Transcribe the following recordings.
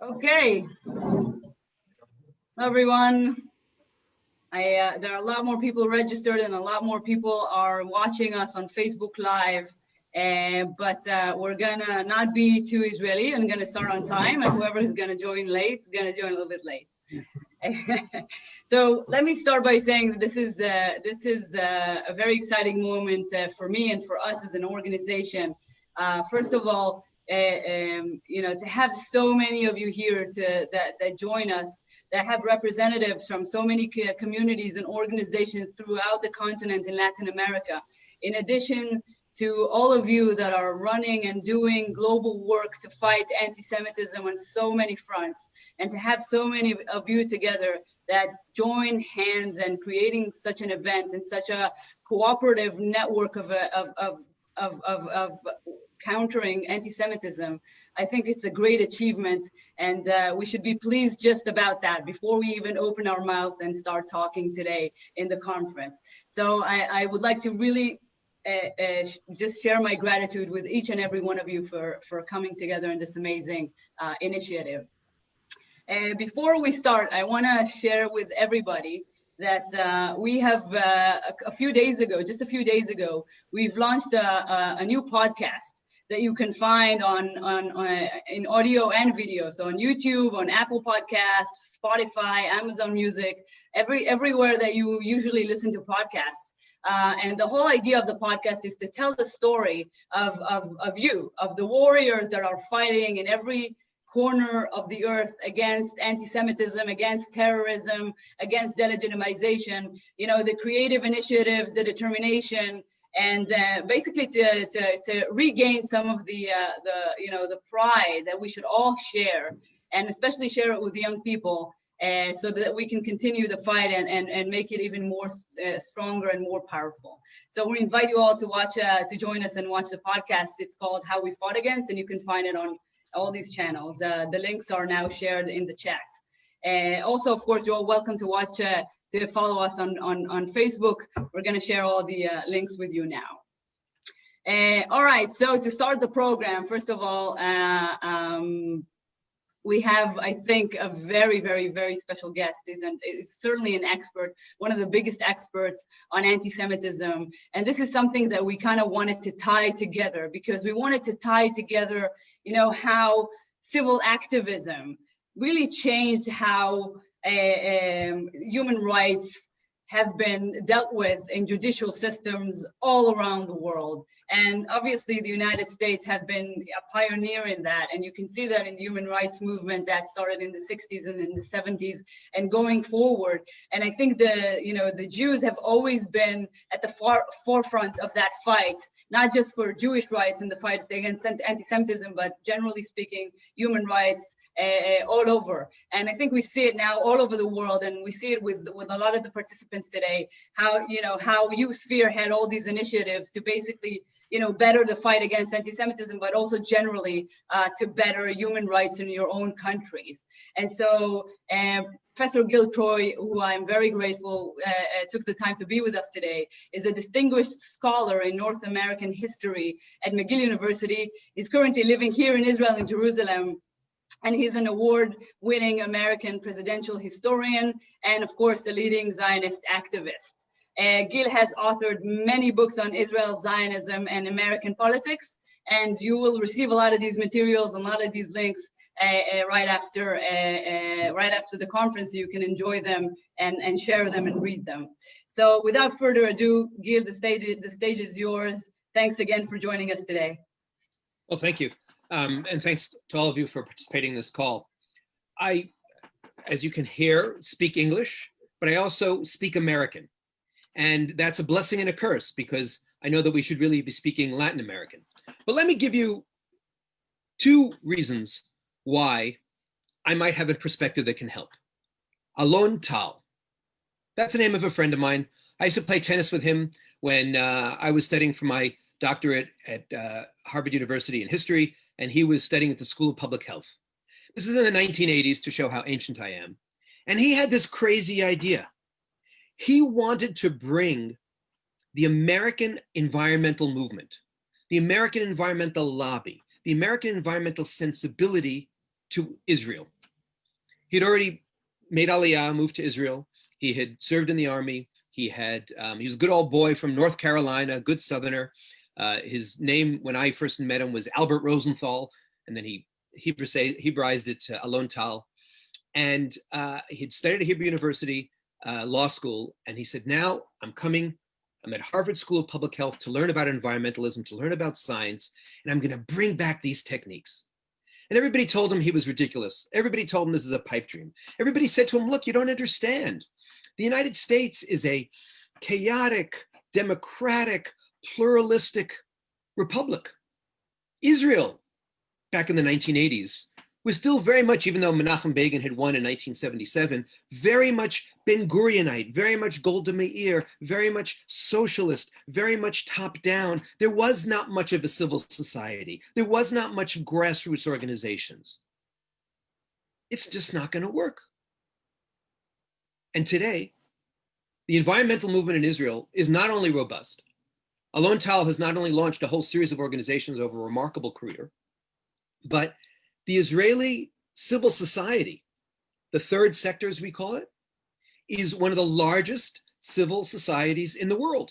Okay, everyone. There are a lot more people registered and a lot more people are watching us on Facebook Live. But we're gonna not be too Israeli and gonna start on time, and whoever is gonna join late is gonna join a little bit late. So let me start by saying that this is a very exciting moment for me and for us as an organization. First of all, to have so many of you here that join us, that have representatives from so many communities and organizations throughout the continent in Latin America. In addition to all of you that are running and doing global work to fight anti-Semitism on so many fronts, and to have so many of you together that join hands and creating such an event and such a cooperative network of countering anti-Semitism, I think it's a great achievement, and we should be pleased just about that before we even open our mouth and start talking today in the conference. So I would like to really just share my gratitude with each and every one of you for coming together in this amazing initiative. Before we start, I want to share with everybody that we have a few days ago, we've launched a new podcast that you can find in audio and video. So on YouTube, on Apple Podcasts, Spotify, Amazon Music, everywhere that you usually listen to podcasts. And the whole idea of the podcast is to tell the story of you, of the warriors that are fighting in every corner of the earth against anti-Semitism, against terrorism, against delegitimization, the creative initiatives, the determination, and basically to regain some of the pride that we should all share, and especially share it with the young people, so that we can continue the fight and make it even more stronger and more powerful. So we invite you all to join us and watch the podcast. It's called How We Fought Against, and you can find it on all these channels. The links are now shared in the chat. Also, of course, you're all welcome to watch, to follow us on Facebook. We're going to share all the links with you now. All right, so to start the program, first of all, we have, I think, a very, very, very special guest. Is certainly an expert, one of the biggest experts on anti-Semitism. And this is something that we kind of wanted to tie together, because we wanted to tie together, how civil activism really changed how human rights have been dealt with in judicial systems all around the world. And obviously the United States have been a pioneer in that. And you can see that in the human rights movement that started in the 60s and in the 70s and going forward. And I think the Jews have always been at the forefront of that fight, not just for Jewish rights in the fight against anti-Semitism, but generally speaking, human rights all over. And I think we see it now all over the world, and we see it with a lot of the participants today, how you spearhead all these initiatives to basically better the fight against anti-Semitism, but also generally to better human rights in your own countries. And so Professor Gil Troy, who I'm very grateful took the time to be with us today, is a distinguished scholar in North American history at McGill University. He's currently living here in Israel, in Jerusalem, and he's an award-winning American presidential historian and, of course, a leading Zionist activist. Gil has authored many books on Israel, Zionism, and American politics, and you will receive a lot of these materials and a lot of these links right after the conference. You can enjoy them and share them and read them. So without further ado, Gil, the stage is yours. Thanks again for joining us today. Well, thank you. And thanks to all of you for participating in this call. I, as you can hear, speak English, but I also speak American. And that's a blessing and a curse, because I know that we should really be speaking Latin American. But let me give you two reasons why I might have a perspective that can help. Alon Tal, that's the name of a friend of mine. I used to play tennis with him when I was studying for my doctorate at Harvard University in history, and he was studying at the School of Public Health. This is in the 1980s, to show how ancient I am. And he had this crazy idea. He wanted to bring the American environmental movement, the American environmental lobby, the American environmental sensibility to Israel. He'd already made Aliyah, moved to Israel. He had served in the army. He was a good old boy from North Carolina, good Southerner. His name, when I first met him, was Albert Rosenthal, and then he Hebraized it to Alon Tal. And he'd studied at Hebrew University Law School, and he said, now I'm at Harvard School of Public Health to learn about environmentalism, to learn about science, and I'm gonna bring back these techniques. And everybody told him he was ridiculous. Everybody told him this is a pipe dream. Everybody said to him, look, you don't understand. The United States is a chaotic, democratic, pluralistic republic. Israel, back in the 1980s, was still very much, even though Menachem Begin had won in 1977, very much Ben-Gurionite, very much Golda Meir, very much socialist, very much top-down. There was not much of a civil society. There was not much of grassroots organizations. It's just not going to work. And today, the environmental movement in Israel is not only robust. Alon Tal has not only launched a whole series of organizations over a remarkable career, but the Israeli civil society, the third sector as we call it, is one of the largest civil societies in the world.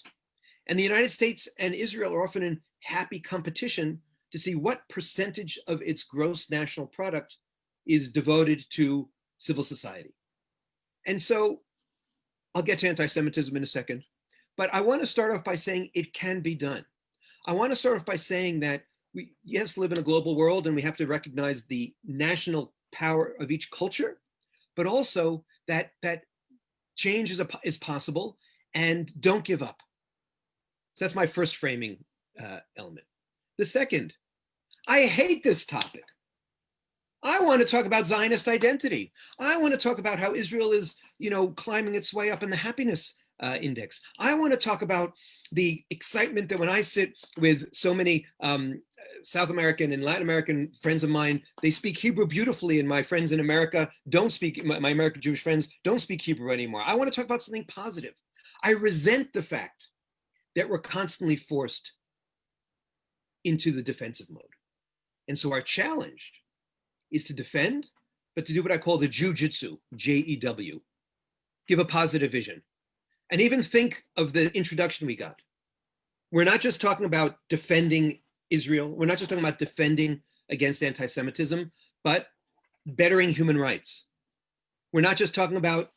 And the United States and Israel are often in happy competition to see what percentage of its gross national product is devoted to civil society. And so I'll get to anti-Semitism in a second, but I want to start off by saying it can be done. I want to start off by saying that we, yes, live in a global world and we have to recognize the national power of each culture, but also that change is possible, and don't give up. So that's my first framing element. The second, I hate this topic. I want to talk about Zionist identity. I want to talk about how Israel is, climbing its way up in the happiness index. I want to talk about the excitement that when I sit with so many South American and Latin American friends of mine, they speak Hebrew beautifully, and my friends in America don't speak, my American Jewish friends don't speak Hebrew anymore. I want to talk about something positive. I resent the fact that we're constantly forced into the defensive mode. And so our challenge is to defend, but to do what I call the Jiu-Jitsu, J-E-W, give a positive vision. And even think of the introduction we got. We're not just talking about defending Israel. We're not just talking about defending against anti-Semitism, but bettering human rights. We're not just talking about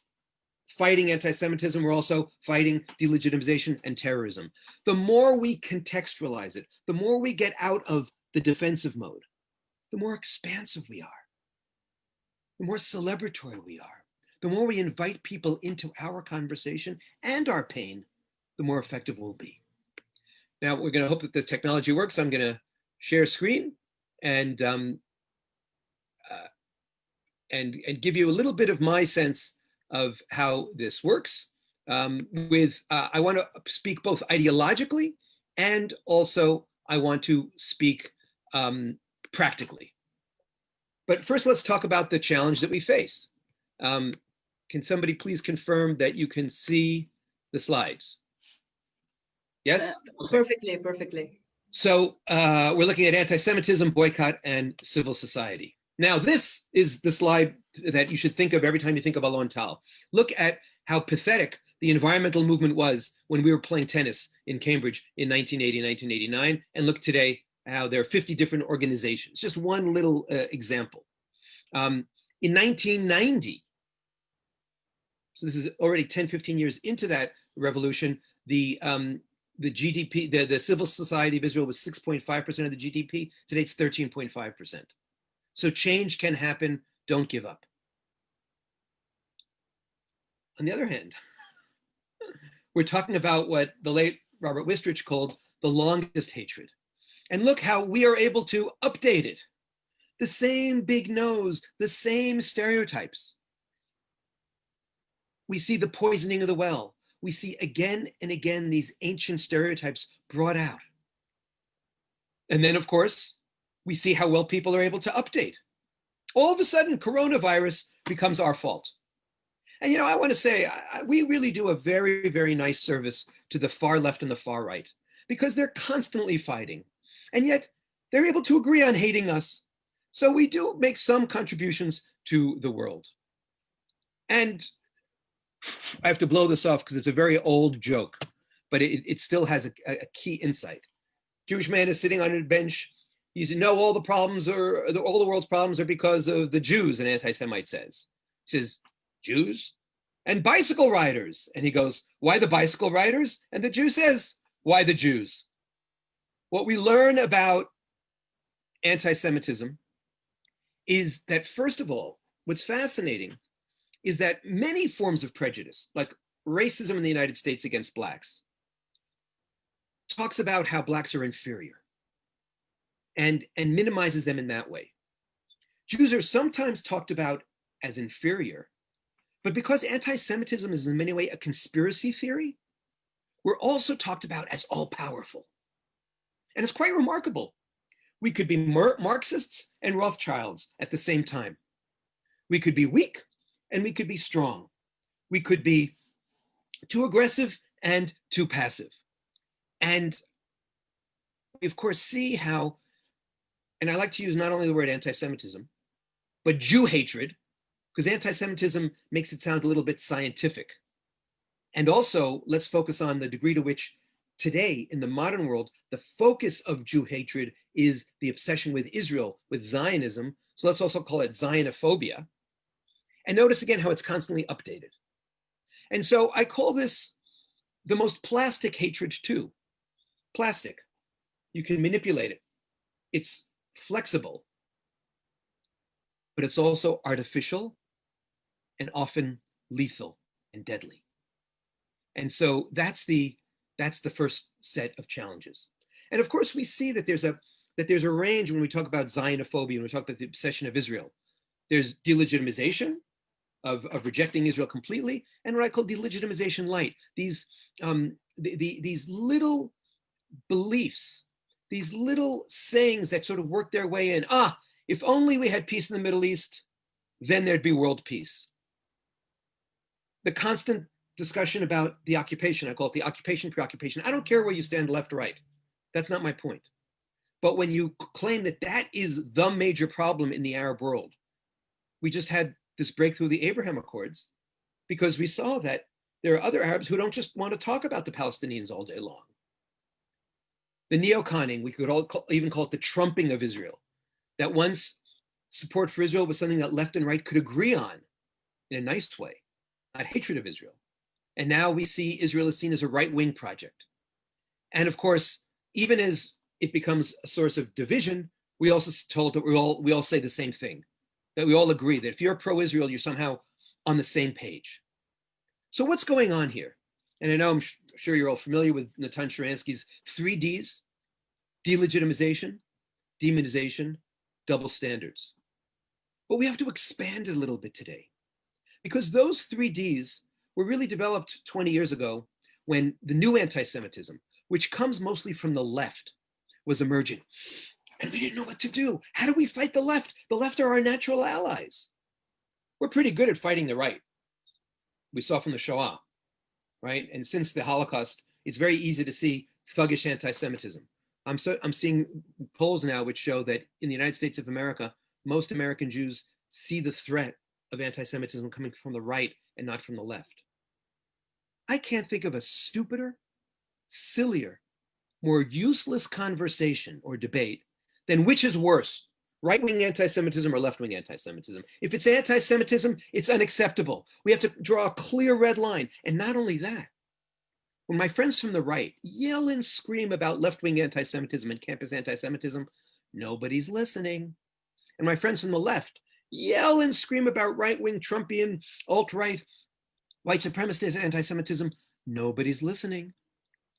fighting anti-Semitism, we're also fighting delegitimization and terrorism. The more we contextualize it, the more we get out of the defensive mode, the more expansive we are, the more celebratory we are, the more we invite people into our conversation and our pain, the more effective we'll be. Now, we're going to hope that the technology works. I'm going to share screen and give you a little bit of my sense of how this works. I want to speak both ideologically and also I want to speak practically. But first, let's talk about the challenge that we face. Can somebody please confirm that you can see the slides? Yes? Okay. Perfectly. So we're looking at anti-Semitism, boycott, and civil society. Now, this is the slide that you should think of every time you think of Alon Tal. Look at how pathetic the environmental movement was when we were playing tennis in Cambridge in 1980, 1989, and look today how there are 50 different organizations. Just one little example. In 1990, so this is already 10, 15 years into that revolution, the GDP, the civil society of Israel was 6.5% of the GDP. Today it's 13.5%. So change can happen, don't give up. On the other hand, we're talking about what the late Robert Wistrich called the longest hatred. And look how we are able to update it. The same big nose, the same stereotypes. We see the poisoning of the well. We see again and again these ancient stereotypes brought out. And then, of course, we see how well people are able to update. All of a sudden, coronavirus becomes our fault. And, I want to say, we really do a very, very nice service to the far left and the far right, because they're constantly fighting. And yet, they're able to agree on hating us. So we do make some contributions to the world. And I have to blow this off because it's a very old joke, but it still has a key insight. Jewish man is sitting on a bench. He says, no, all the problems are, all the world's problems are because of the Jews, an anti-Semite says. He says, Jews? And bicycle riders. And he goes, why the bicycle riders? And the Jew says, why the Jews? What we learn about anti-Semitism is that, first of all, what's fascinating is that many forms of prejudice, like racism in the United States against Blacks, talks about how Blacks are inferior and minimizes them in that way. Jews are sometimes talked about as inferior, but because anti-Semitism is in many ways a conspiracy theory, we're also talked about as all-powerful. And it's quite remarkable. We could be Marxists and Rothschilds at the same time. We could be weak and we could be strong. We could be too aggressive and too passive. And we, of course, see how, and I like to use not only the word anti-Semitism, but Jew hatred, because anti-Semitism makes it sound a little bit scientific. And also, let's focus on the degree to which today, in the modern world, the focus of Jew hatred is the obsession with Israel, with Zionism. So let's also call it Zionophobia. And notice again how it's constantly updated. And so I call this the most plastic hatred too. Plastic. You can manipulate it. It's flexible, but it's also artificial and often lethal and deadly. And so that's the first set of challenges. And of course, we see that there's a range when we talk about Zionophobia, when we talk about the obsession of Israel. There's delegitimization of rejecting Israel completely, and what I call delegitimization light. These little beliefs, these little sayings that sort of work their way in. If only we had peace in the Middle East, then there'd be world peace. The constant discussion about the occupation, I call it the occupation preoccupation. I don't care where you stand, left or right. That's not my point. But when you claim that that is the major problem in the Arab world, we just had this breakthrough of the Abraham Accords, because we saw that there are other Arabs who don't just want to talk about the Palestinians all day long. The neoconning, we could even call it the trumping of Israel, that once support for Israel was something that left and right could agree on in a nice way, not hatred of Israel. And now we see Israel is seen as a right-wing project. And of course, even as it becomes a source of division, we also told that we all say the same thing, that we all agree that if you're pro-Israel, you're somehow on the same page. So what's going on here? And I know I'm sure you're all familiar with Natan Sharansky's 3 Ds: delegitimization, demonization, double standards. But we have to expand it a little bit today, because those 3 Ds were really developed 20 years ago when the new anti-Semitism, which comes mostly from the left, was emerging. And we didn't know what to do. How do we fight the left? The left are our natural allies. We're pretty good at fighting the right. We saw from the Shoah, right? And since the Holocaust, it's very easy to see thuggish anti-Semitism. I'm seeing polls now which show that in the United States of America, most American Jews see the threat of anti-Semitism coming from the right and not from the left. I can't think of a stupider, sillier, more useless conversation or debate than which is worse, right-wing anti-Semitism or left-wing anti-Semitism. If it's anti-Semitism, it's unacceptable. We have to draw a clear red line. And not only that, when my friends from the right yell and scream about left-wing anti-Semitism and campus anti-Semitism, nobody's listening. And my friends from the left yell and scream about right-wing Trumpian, alt-right, white supremacist anti-Semitism, nobody's listening.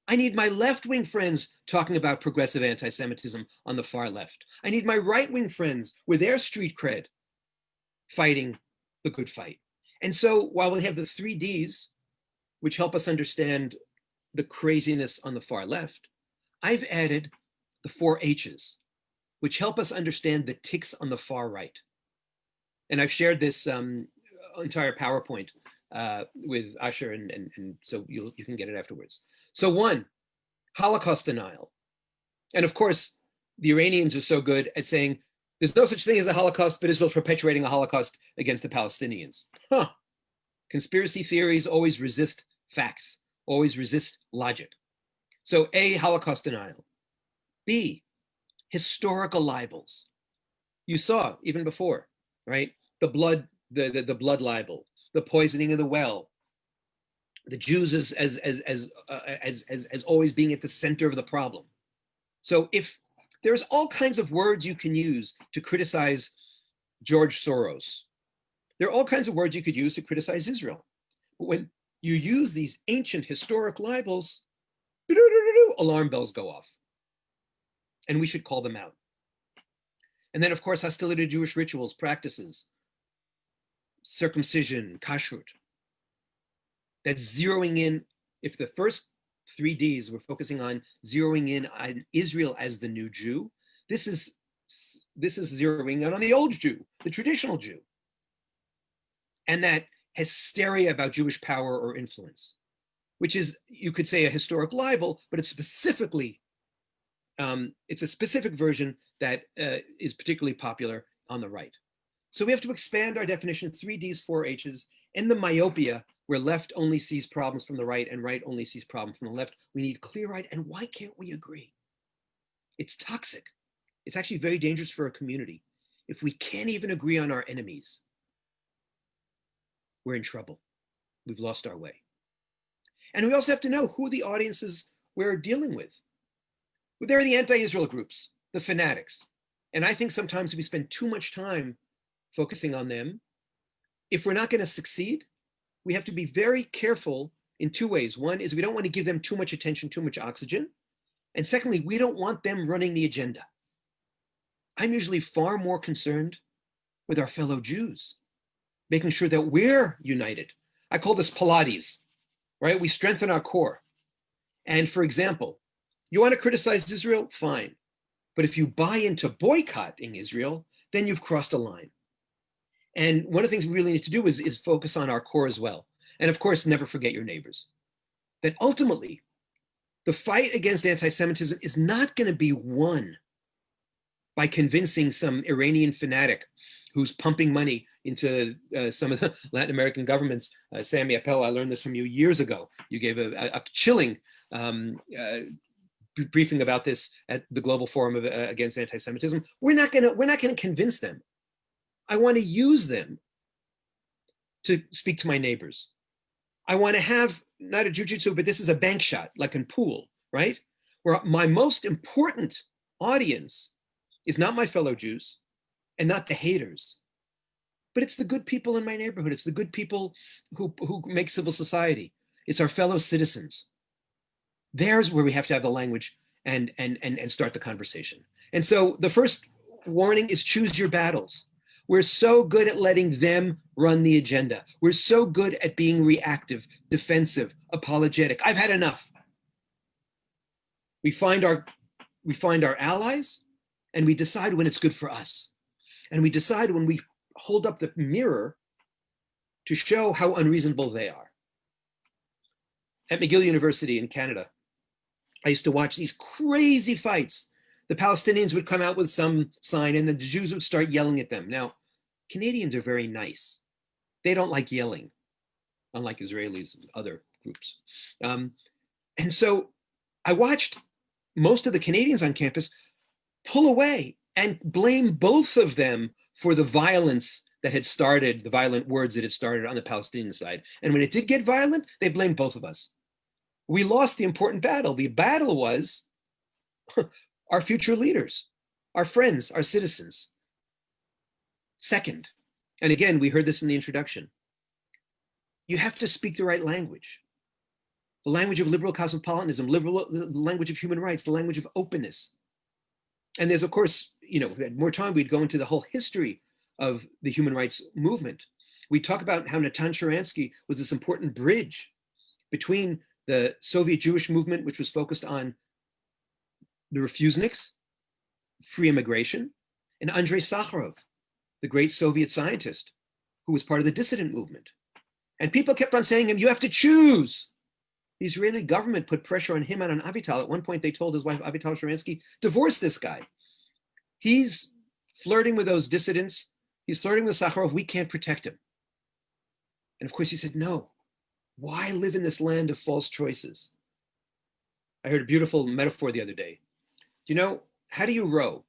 I need my left-wing friends talking about progressive anti-Semitism on the far left. I need my right-wing friends with their street cred fighting the good fight. And so while we have the 3 Ds, which help us understand the craziness on the far left, I've added the 4 H's, which help us understand the ticks on the far right. And I've shared this entire PowerPoint with Asher, and so you can get it afterwards. So 1, Holocaust denial. And of course, the Iranians are so good at saying There's no such thing as a Holocaust, but Israel's perpetuating a Holocaust against the Palestinians. Huh. Conspiracy theories always resist facts, always resist logic. So A, Holocaust denial. B, historical libels. You saw even before, right? The blood libel, the poisoning of the well, the Jews as always being at the center of the problem. So if there's all kinds of words you can use to criticize George Soros, there are all kinds of words you could use to criticize Israel. But when you use these ancient historic libels, alarm bells go off. And we should call them out. And then, of course, hostility to Jewish rituals, practices, circumcision, kashrut. That's zeroing in. If the first 3 Ds we're focusing on zeroing in on Israel as the new Jew, this is zeroing in on the old Jew, the traditional Jew. And that hysteria about Jewish power or influence, which is, you could say, a historic libel, but it's specifically, it's a specific version that is particularly popular on the right. So we have to expand our definition, 3 Ds, 4 Hs, and the myopia where left only sees problems from the right and right only sees problems from the left. We need clear-eyed, and why can't we agree? It's toxic. It's actually very dangerous for a community. If we can't even agree on our enemies, we're in trouble. We've lost our way. And we also have to know who the audiences we're dealing with. There are the anti-Israel groups, the fanatics. And I think sometimes we spend too much time focusing on them. If we're not going to succeed, we have to be very careful in 2 ways. One is we don't want to give them too much attention, too much oxygen. And secondly, we don't want them running the agenda. I'm usually far more concerned with our fellow Jews, making sure that we're united. I call this Pilates, right? We strengthen our core. And for example, you want to criticize Israel? Fine. But if you buy into boycotting Israel, then you've crossed a line. And one of the things we really need to do is focus on our core as well. And of course, never forget your neighbors. That ultimately, the fight against anti-Semitism is not going to be won by convincing some Iranian fanatic who's pumping money into some of the Latin American governments. Sammy Appel, I learned this from you years ago. You gave a chilling briefing about this at the Global Forum against Anti-Semitism. We're not gonna convince them. I want to use them to speak to my neighbors. I want to have not a jujitsu, but this is a bank shot, like in pool, right? Where my most important audience is not my fellow Jews and not the haters, but it's the good people in my neighborhood. It's the good people who make civil society. It's our fellow citizens. There's where we have to have the language and start the conversation. And so the first warning is choose your battles. We're so good at letting them run the agenda. We're so good at being reactive, defensive, apologetic. I've had enough. We find our allies, and we decide when it's good for us. And we decide when we hold up the mirror to show how unreasonable they are. At McGill University in Canada, I used to watch these crazy fights. The Palestinians would come out with some sign and the Jews would start yelling at them. Now, Canadians are very nice. They don't like yelling, unlike Israelis and other groups. And so I watched most of the Canadians on campus pull away and blame both of them for the violence that had started, the violent words that had started on the Palestinian side. And when it did get violent, they blamed both of us. We lost the important battle. The battle was our future leaders, our friends, our citizens. Second, and again, we heard this in the introduction, you have to speak the right language. The language of liberal cosmopolitanism, the language of human rights, the language of openness. And there's, of course, if we had more time, we'd go into the whole history of the human rights movement. We talk about how Natan Sharansky was this important bridge between the Soviet Jewish movement, which was focused on the refuseniks, free immigration, and Andrei Sakharov, the great Soviet scientist who was part of the dissident movement. And people kept on saying to him, you have to choose. The Israeli government put pressure on him and on Avital. At one point, they told his wife, Avital Sharansky, divorce this guy. He's flirting with those dissidents. He's flirting with Sakharov. We can't protect him. And of course he said, no, why live in this land of false choices? I heard a beautiful metaphor the other day. Do you know, how do you row?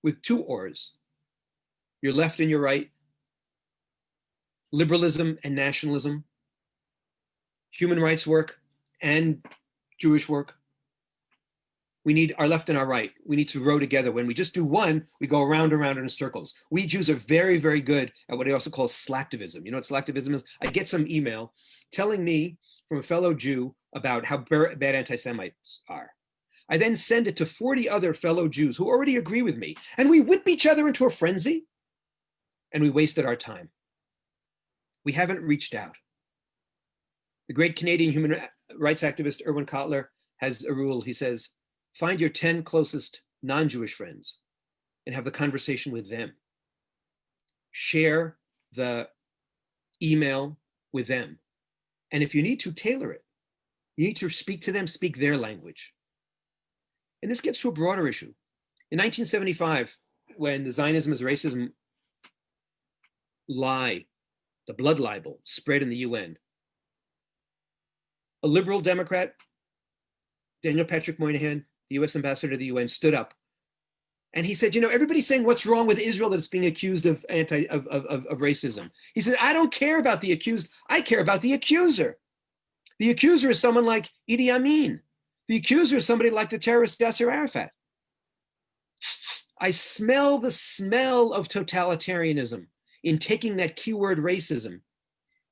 With two oars, your left and your right, liberalism and nationalism, human rights work and Jewish work. We need our left and our right. We need to row together. When we just do one, we go around and around in circles. We Jews are very, very good at what I also call slacktivism. You know what slacktivism is? I get some email telling me from a fellow Jew about how bad anti-Semites are. I then send it to 40 other fellow Jews who already agree with me, and we whip each other into a frenzy, and we wasted our time. We haven't reached out. The great Canadian human rights activist Erwin Kotler has a rule. He says, find your 10 closest non-Jewish friends and have the conversation with them. Share the email with them. And if you need to, tailor it. You need to speak to them, speak their language. And this gets to a broader issue. In 1975, when the Zionism is racism lie, the blood libel, spread in the UN, a liberal Democrat, Daniel Patrick Moynihan, the US ambassador to the UN, stood up and he said, you know, everybody's saying what's wrong with Israel that it's being accused of racism. He said, I don't care about the accused, I care about the accuser. The accuser is someone like Idi Amin. The accuser is somebody like the terrorist Yasser Arafat. I smell the smell of totalitarianism in taking that keyword racism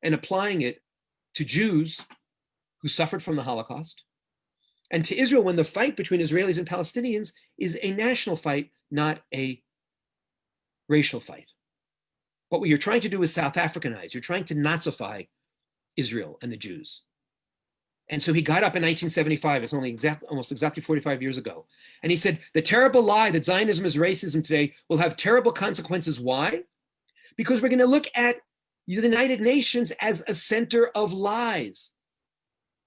and applying it to Jews who suffered from the Holocaust, and to Israel when the fight between Israelis and Palestinians is a national fight, not a racial fight. What you're trying to do is South Africanize. You're trying to Nazify Israel and the Jews. And so he got up in 1975, it's only almost exactly 45 years ago, and he said, the terrible lie that Zionism is racism today will have terrible consequences. Why? Because we're going to look at the United Nations as a center of lies,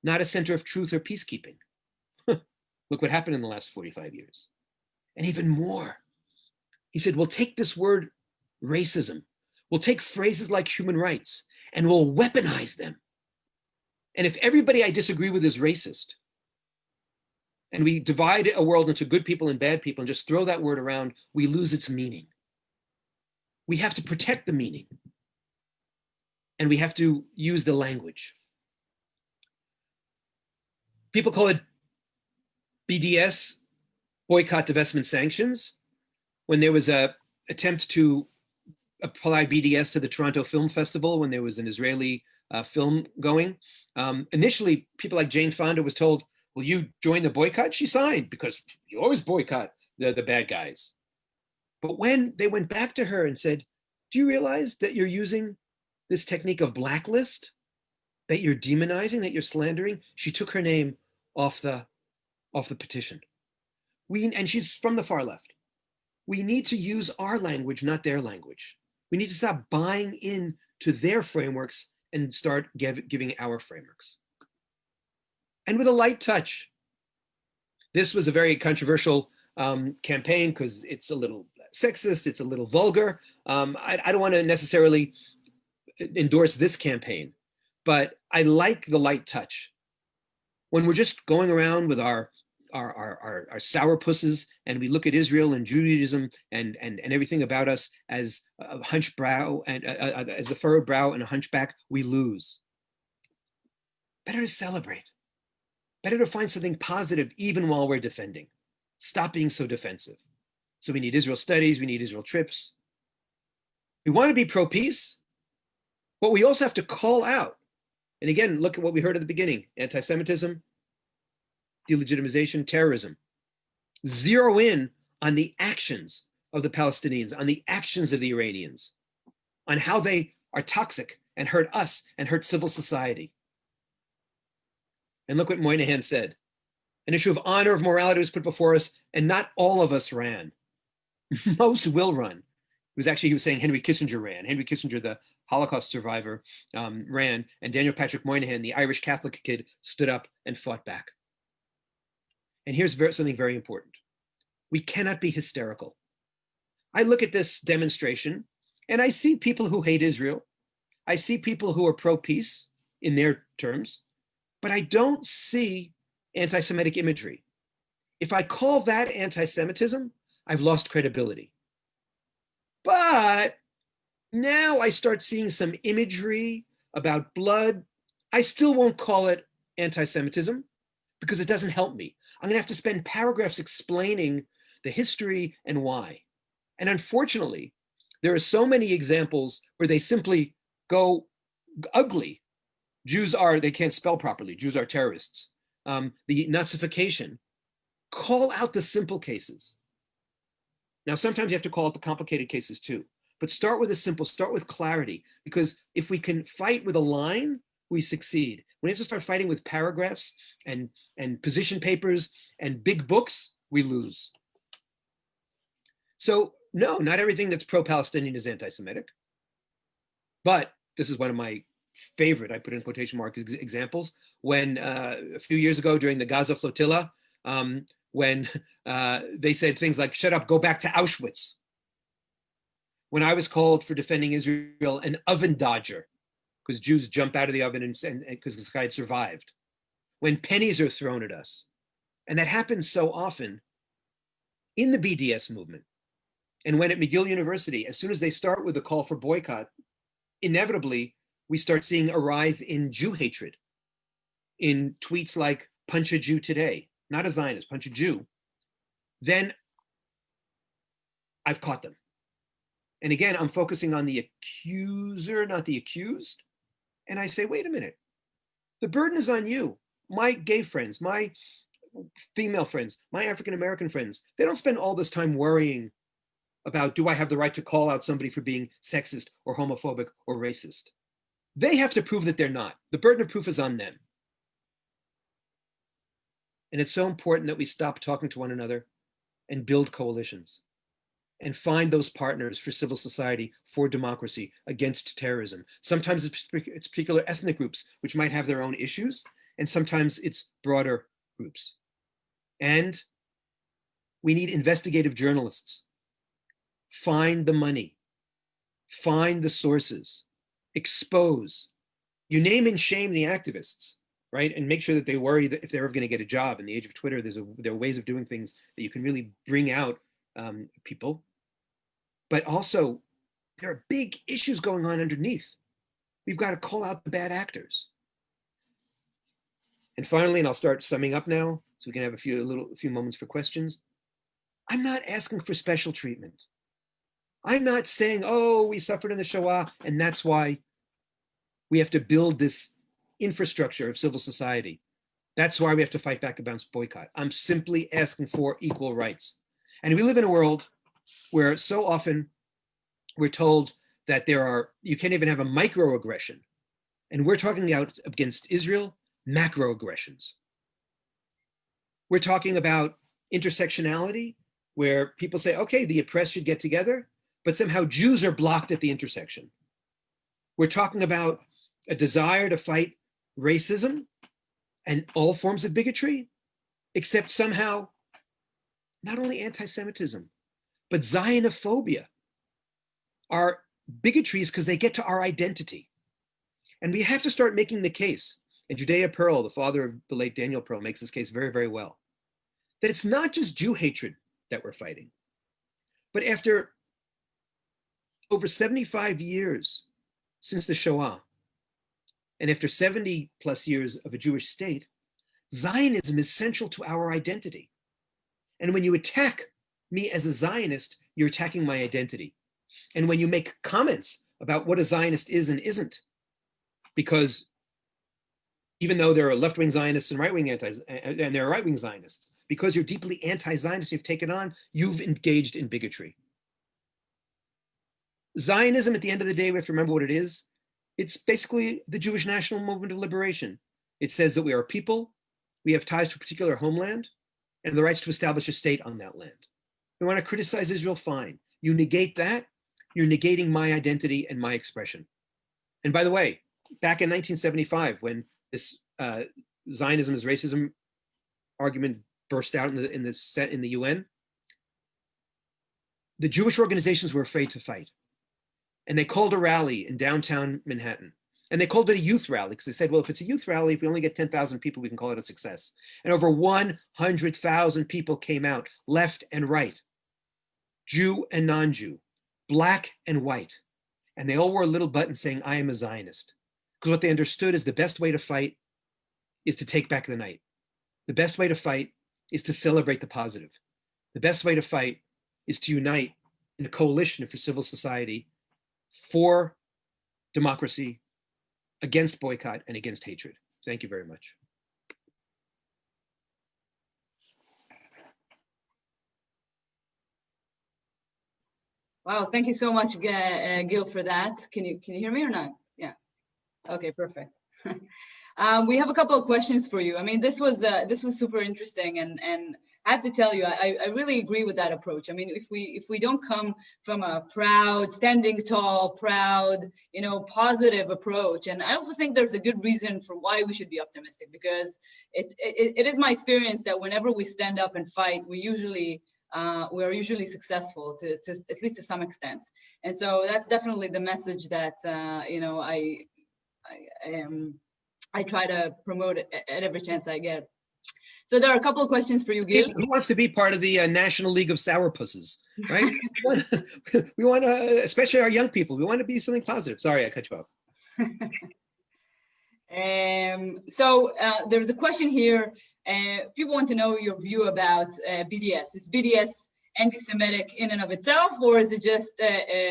not a center of truth or peacekeeping. Look what happened in the last 45 years. And even more, he said, we'll take this word racism, we'll take phrases like human rights, and we'll weaponize them. And if everybody I disagree with is racist, and we divide a world into good people and bad people and just throw that word around, we lose its meaning. We have to protect the meaning. And we have to use the language. People call it BDS, boycott, divestment, sanctions. When there was an attempt to apply BDS to the Toronto Film Festival, when there was an Israeli film going, initially people like Jane Fonda was told, will you join the boycott? She signed, because you always boycott the bad guys. But when they went back to her and said, do you realize that you're using this technique of blacklist, that you're demonizing, that you're slandering? She took her name off the petition. And she's from the far left. We need to use our language, not their language. We need to stop buying into their frameworks and start giving our frameworks. And with a light touch. This was a very controversial campaign because it's a little sexist, it's a little vulgar. I don't want to necessarily endorse this campaign, but I like the light touch. When we're just going around with our sourpusses and we look at Israel and Judaism and everything about us as a hunched brow and as a furrowed brow and a hunchback, we lose. Better to celebrate. Better to find something positive even while we're defending. Stop being so defensive. So we need Israel studies, we need Israel trips. We want to be pro-peace, but we also have to call out. And again, look at what we heard at the beginning: anti-Semitism, delegitimization, terrorism. Zero in on the actions of the Palestinians, on the actions of the Iranians, on how they are toxic and hurt us and hurt civil society. And look what Moynihan said. An issue of honor, of morality was put before us, and not all of us ran. Most will run. He was saying Henry Kissinger ran. Henry Kissinger, the Holocaust survivor, ran, and Daniel Patrick Moynihan, the Irish Catholic kid, stood up and fought back. And here's something very important. We cannot be hysterical. I look at this demonstration and I see people who hate Israel. I see people who are pro-peace in their terms, but I don't see anti-Semitic imagery. If I call that anti-Semitism, I've lost credibility. But now I start seeing some imagery about blood. I still won't call it anti-Semitism because it doesn't help me. I'm gonna have to spend paragraphs explaining the history and why. And unfortunately, there are so many examples where they simply go ugly. They can't spell properly. Jews are terrorists. The Nazification. Call out the simple cases. Now, sometimes you have to call out the complicated cases too, but start with start with clarity, because if we can fight with a line, we succeed. When we have to start fighting with paragraphs and position papers and big books, we lose. So no, not everything that's pro-Palestinian is anti-Semitic, but this is one of my favorite, I put in quotation marks, examples, when a few years ago during the Gaza flotilla, when they said things like, shut up, go back to Auschwitz. When I was called for defending Israel an oven dodger, because Jews jump out of the oven and because this guy had survived. When pennies are thrown at us. And that happens so often in the BDS movement. And when at McGill University, as soon as they start with a call for boycott, inevitably, we start seeing a rise in Jew hatred in tweets like, punch a Jew today, not a Zionist, punch a Jew. Then I've caught them. And again, I'm focusing on the accuser, not the accused. And I say, wait a minute, the burden is on you. My gay friends, my female friends, my African-American friends, they don't spend all this time worrying about, do I have the right to call out somebody for being sexist or homophobic or racist? They have to prove that they're not. The burden of proof is on them. And it's so important that we stop talking to one another and build coalitions and find those partners for civil society, for democracy, against terrorism. Sometimes it's particular ethnic groups which might have their own issues, and sometimes it's broader groups. And we need investigative journalists. Find the money, find the sources, expose. You name and shame the activists, right? And make sure that they worry that if they're ever going to get a job. In the age of Twitter, there are ways of doing things that you can really bring out people. But also, there are big issues going on underneath. We've got to call out the bad actors. And finally, and I'll start summing up now, so we can have a few moments for questions. I'm not asking for special treatment. I'm not saying, oh, we suffered in the Shoah, and that's why we have to build this infrastructure of civil society. That's why we have to fight back against boycott. I'm simply asking for equal rights. And we live in a world where so often we're told that you can't even have a microaggression. And we're talking out against Israel, macroaggressions. We're talking about intersectionality, where people say, okay, the oppressed should get together, but somehow Jews are blocked at the intersection. We're talking about a desire to fight racism and all forms of bigotry, except somehow not only anti-Semitism, but Zionophobia are bigotries because they get to our identity. And we have to start making the case, and Judea Pearl, the father of the late Daniel Pearl, makes this case very, very well, that it's not just Jew hatred that we're fighting, but after over 75 years since the Shoah, and after 70 plus years of a Jewish state, Zionism is central to our identity. And when you attack me as a Zionist, you're attacking my identity. And when you make comments about what a Zionist is and isn't, because even though there are left-wing Zionists and right-wing and there are right-wing Zionists, because you're deeply anti-Zionist, you've engaged in bigotry. Zionism, at the end of the day, we have to remember what it is. It's basically the Jewish national movement of liberation. It says that we are a people, we have ties to a particular homeland, and the rights to establish a state on that land. You want to criticize Israel, fine. You negate that, you're negating my identity and my expression. And by the way, back in 1975, when this Zionism is racism argument burst out in the UN, the Jewish organizations were afraid to fight. And they called a rally in downtown Manhattan. And they called it a youth rally because they said, well, if it's a youth rally, if we only get 10,000 people, we can call it a success. And over 100,000 people came out, left and right, Jew and non-Jew, black and white. And they all wore a little button saying, I am a Zionist. Because what they understood is the best way to fight is to take back the night. The best way to fight is to celebrate the positive. The best way to fight is to unite in a coalition for civil society, for democracy, against boycott, and against hatred. Thank you very much. Wow, thank you so much, Gil, for that. Can you hear me or not? Yeah. Okay, perfect. We have a couple of questions for you. I mean, this was super interesting, and I have to tell you, I really agree with that approach. I mean, if we don't come from a proud, standing tall, proud, positive approach, and I also think there's a good reason for why we should be optimistic, because it is my experience that whenever we stand up and fight, we are usually successful to at least to some extent. And so that's definitely the message that I try to promote it at every chance I get. So there are a couple of questions for you, Gil. Who wants to be part of the National League of Sourpusses, right? we want to, especially our young people, we want to be something positive. Sorry, I cut you off. So there's a question here. People want to know your view about BDS. Is BDS anti-Semitic in and of itself, or is it just,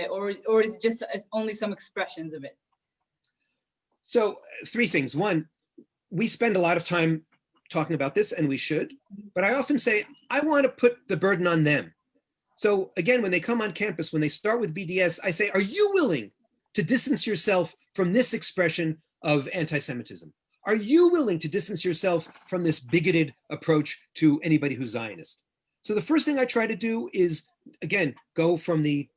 or is it just only some expressions of it? So 3 things. 1, we spend a lot of time talking about this, and we should, but I often say, I want to put the burden on them. So again, when they come on campus, when they start with BDS, I say, are you willing to distance yourself from this expression of anti-Semitism? Are you willing to distance yourself from this bigoted approach to anybody who's Zionist? So the first thing I try to do is, again, go from the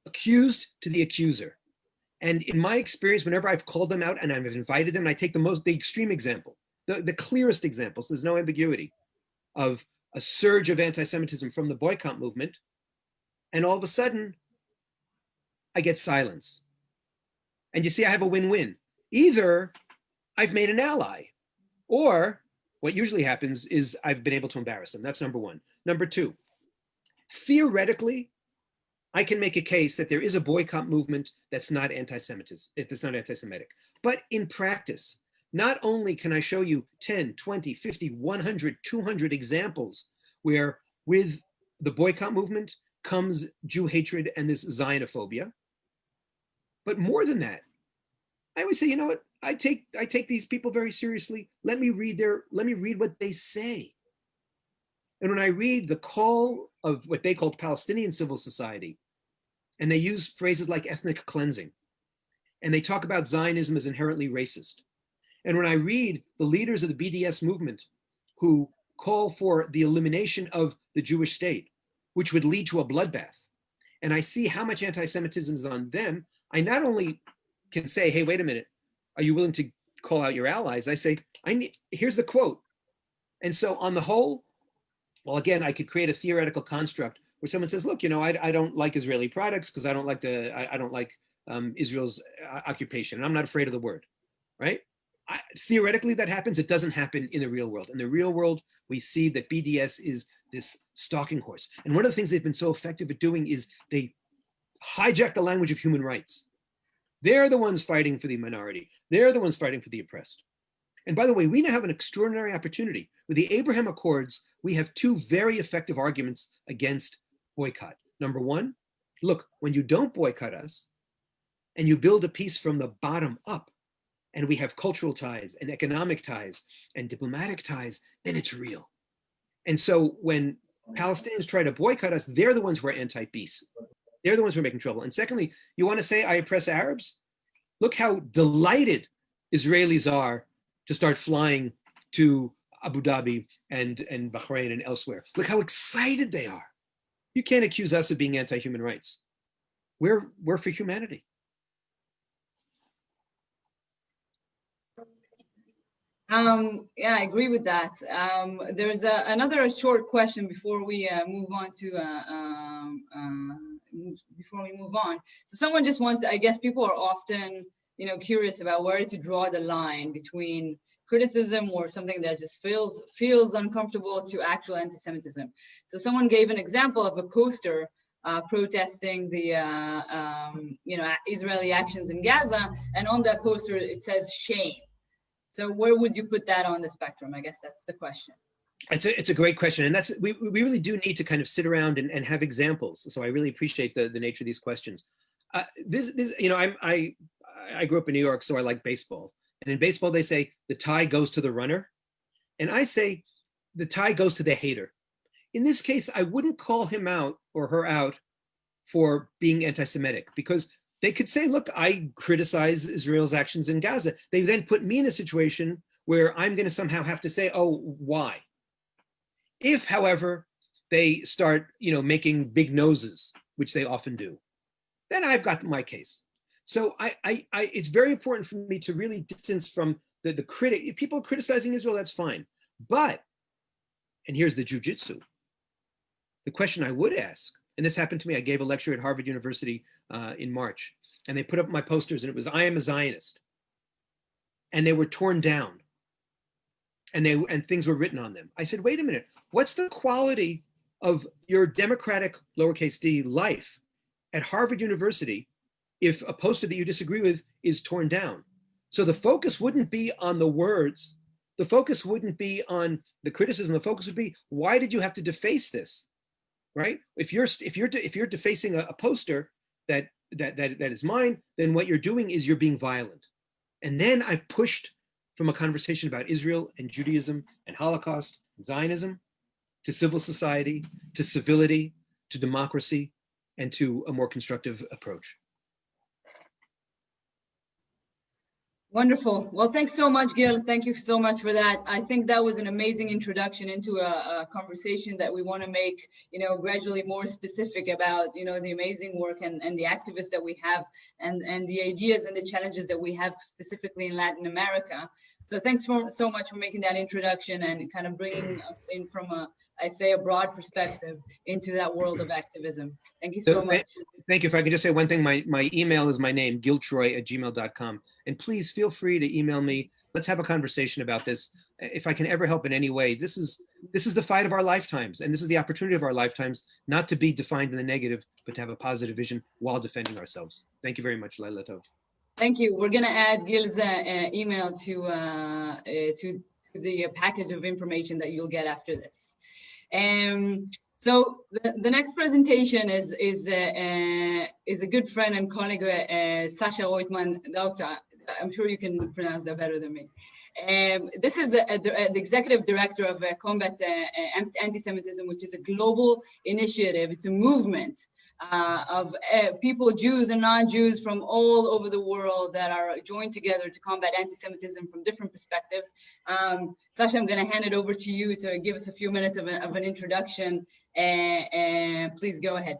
accused to the accuser. And in my experience, whenever I've called them out and I've invited them, and I take the extreme example, the clearest example, so there's no ambiguity, of a surge of anti-Semitism from the boycott movement, and all of a sudden, I get silence. And you see, I have a win-win. Either I've made an ally, or what usually happens is I've been able to embarrass them. That's number 1. Number 2, theoretically, I can make a case that there is a boycott movement that's not anti-Semitism, if it's not anti-Semitic. But in practice, not only can I show you 10, 20, 50, 100, 200 examples where with the boycott movement comes Jew hatred and this Zionophobia, but more than that, I always say, you know what? I take these people very seriously. Let me read what they say. And when I read the call of what they called Palestinian civil society, and they use phrases like ethnic cleansing, and they talk about Zionism as inherently racist. And when I read the leaders of the BDS movement who call for the elimination of the Jewish state, which would lead to a bloodbath, and I see how much anti-Semitism is on them, I not only can say, hey, wait a minute, are you willing to call out your allies? I say, here's the quote. And so on the whole, well, again, I could create a theoretical construct where someone says, look, I don't like Israeli products because I don't like Israel's occupation, and I'm not afraid of the word, right? Theoretically, that happens. It doesn't happen in the real world. In the real world, we see that BDS is this stalking horse. And one of the things they've been so effective at doing is they hijack the language of human rights. They're the ones fighting for the minority. They're the ones fighting for the oppressed. And by the way, we now have an extraordinary opportunity. With the Abraham Accords, we have 2 very effective arguments against boycott. Number 1, look, when you don't boycott us and you build a peace from the bottom up, and we have cultural ties and economic ties and diplomatic ties, then it's real. And so when Palestinians try to boycott us, they're the ones who are anti-peace. They're the ones who are making trouble. And secondly, you want to say I oppress Arabs? Look how delighted Israelis are to start flying to Abu Dhabi and Bahrain and elsewhere. Look how excited they are. You can't accuse us of being anti-human rights. We're for humanity. Yeah, I agree with that. There's another short question before we move on to before we move on. So someone just wants to, I guess people are often, curious about where to draw the line between criticism or something that just feels uncomfortable to actual anti-Semitism. So someone gave an example of a poster protesting the Israeli actions in Gaza, and on that poster it says shame. So where would you put that on the spectrum? I guess that's the question. It's a great question, and that's we really do need to kind of sit around and have examples. So I really appreciate the nature of these questions. I grew up in New York, so I like baseball. And in baseball, they say the tie goes to the runner, and I say the tie goes to the hater. In this case, I wouldn't call him out or her out for being anti-Semitic, because they could say, look, I criticize Israel's actions in Gaza. They then put me in a situation where I'm going to somehow have to say, oh, why? If, however, they start, making big noses, which they often do, then I've got my case. So it's very important for me to really distance from the critic. If people are criticizing Israel, that's fine. But, and here's the jujitsu, the question I would ask, and this happened to me, I gave a lecture at Harvard University in March, and they put up my posters, and it was, I am a Zionist. And they were torn down, and things were written on them. I said, wait a minute, what's the quality of your democratic, lowercase d, life at Harvard University if a poster that you disagree with is torn down? So the focus wouldn't be on the words, the focus wouldn't be on the criticism, the focus would be, why did you have to deface this, right? If you're defacing a poster that is mine, then what you're doing is you're being violent. And then I've pushed from a conversation about Israel and Judaism and Holocaust and Zionism to civil society, to civility, to democracy, and to a more constructive approach. Wonderful. Well, thanks so much, Gil. Thank you so much for that. I think that was an amazing introduction into a conversation that we want to make, gradually more specific about, the amazing work and the activists that we have and the ideas and the challenges that we have specifically in Latin America. So thanks so much for making that introduction and kind of bringing us in from a broad perspective into that world of activism. Thank you so much. Thank you. If I could just say one thing, my email is my name, giltroy@gmail.com. And please feel free to email me. Let's have a conversation about this. If I can ever help in any way, this is the fight of our lifetimes. And this is the opportunity of our lifetimes, not to be defined in the negative, but to have a positive vision while defending ourselves. Thank you very much, Laila Tov. Thank you. We're going to add Gil's email to the package of information that you'll get after this. So the next presentation is a good friend and colleague, Sasha Reutemann-Dauta. I'm sure you can pronounce that better than me. This is the executive director of Combat Anti-Semitism, which is a global initiative. It's a movement of people, Jews and non-Jews from all over the world that are joined together to combat anti-Semitism from different perspectives. Sasha, I'm going to hand it over to you to give us a few minutes of an introduction. Please go ahead.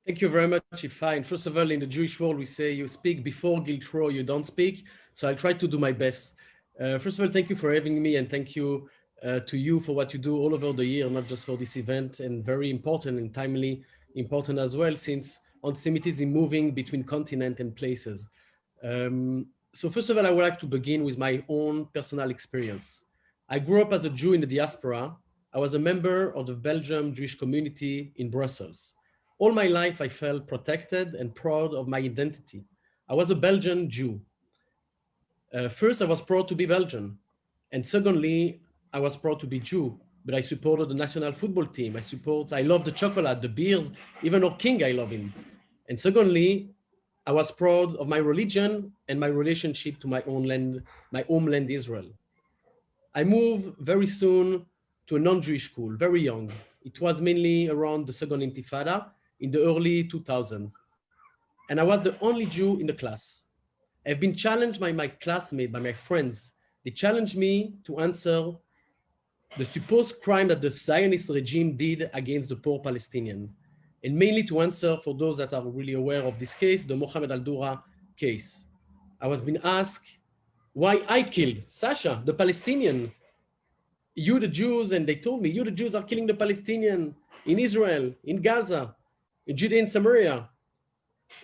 Thank you very much, Ifai. First of all, in the Jewish world, we say you speak before Gil Troy, you don't speak. So I'll try to do my best. First of all, thank you for having me, and thank you to you for what you do all over the year, not just for this event, and very important and timely important as well, since anti-Semitism is moving between continents and places. So first of all, I would like to begin with my own personal experience. I grew up as a Jew in the diaspora. I was a member of the Belgian Jewish community in Brussels. All my life, I felt protected and proud of my identity. I was a Belgian Jew. First, I was proud to be Belgian. And secondly, I was proud to be Jew, but I supported the national football team. I love the chocolate, the beers, even our king, I love him. And secondly, I was proud of my religion and my relationship to my own land, my homeland, Israel. I moved very soon to a non-Jewish school, very young. It was mainly around the Second Intifada in the early 2000s. And I was the only Jew in the class. I've been challenged by my classmates, by my friends. They challenged me to answer the supposed crime that the Zionist regime did against the poor Palestinian, and mainly to answer, for those that are really aware of this case, the Mohammed al-Dura case. I was being asked why I killed Sasha, the Palestinian. You, the Jews, and they told me, you, the Jews, are killing the Palestinian in Israel, in Gaza, in Judea and Samaria.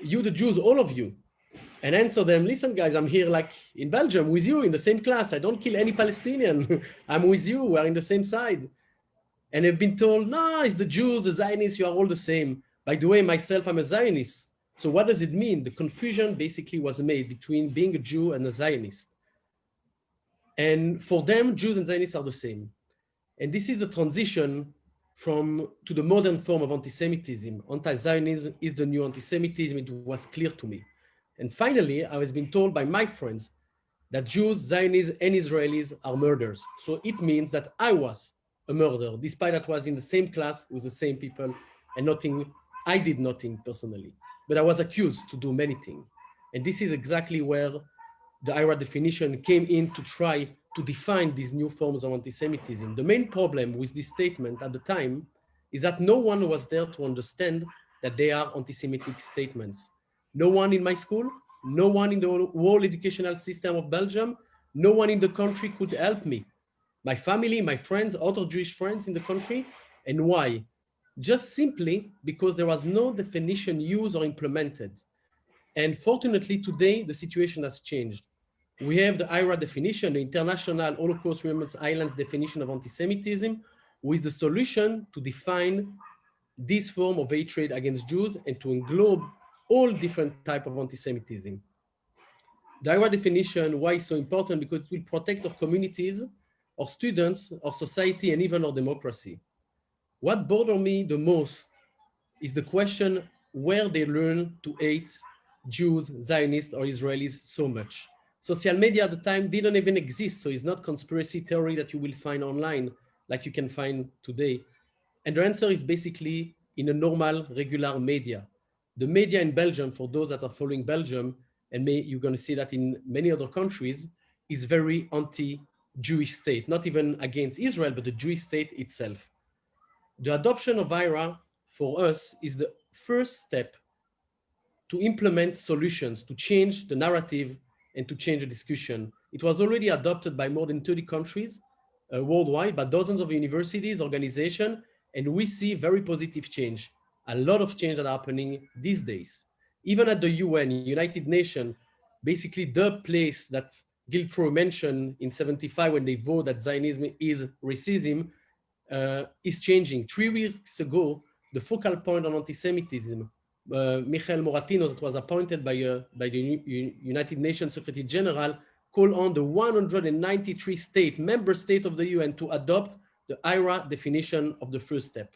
You, the Jews, all of you. And answer them, listen, guys, I'm here like in Belgium with you in the same class. I don't kill any Palestinian. I'm with you. We're in the same side. And I've been told, no, it's the Jews, the Zionists, you are all the same. By the way, myself, I'm a Zionist. So what does it mean? The confusion basically was made between being a Jew and a Zionist. And for them, Jews and Zionists are the same. And this is the transition to the modern form of anti-Semitism. Anti-Zionism is the new anti-Semitism. It was clear to me. And finally, I was being told by my friends that Jews, Zionists, and Israelis are murderers. So it means that I was a murderer, despite that I was in the same class with the same people and I did nothing personally, but I was accused to do many things. And this is exactly where the IRA definition came in to try to define these new forms of anti-Semitism. The main problem with this statement at the time is that no one was there to understand that they are anti-Semitic statements. No one in my school, no one in the whole educational system of Belgium, no one in the country could help me. My family, my friends, other Jewish friends in the country. And why? Just simply because there was no definition used or implemented. And fortunately, today, the situation has changed. We have the IRA definition, the International Holocaust Remembrance Islands definition of anti-Semitism, with the solution to define this form of hatred against Jews and to englobe all different types of anti-Semitism. The IRA definition, why it's so important? Because it will protect our communities, our students, our society, and even our democracy. What bothers me the most is the question where they learn to hate Jews, Zionists, or Israelis so much. Social media at the time didn't even exist, so it's not conspiracy theory that you will find online like you can find today. And the answer is basically in a normal, regular media. The media in Belgium, for those that are following Belgium, and you're going to see that in many other countries, is very anti-Jewish state, not even against Israel, but the Jewish state itself. The adoption of IRA for us is the first step to implement solutions, to change the narrative and to change the discussion. It was already adopted by more than 30 countries worldwide, by dozens of universities, organizations, and we see very positive change. A lot of change that are happening these days. Even at the UN, United Nations, basically the place that Gil Troy mentioned in 75 when they vote that Zionism is racism, is changing. 3 weeks ago, the focal point on anti-Semitism, Michael Moratino, that was appointed by the United Nations Secretary General, called on the 193 member states of the UN to adopt the IRA definition of the first step.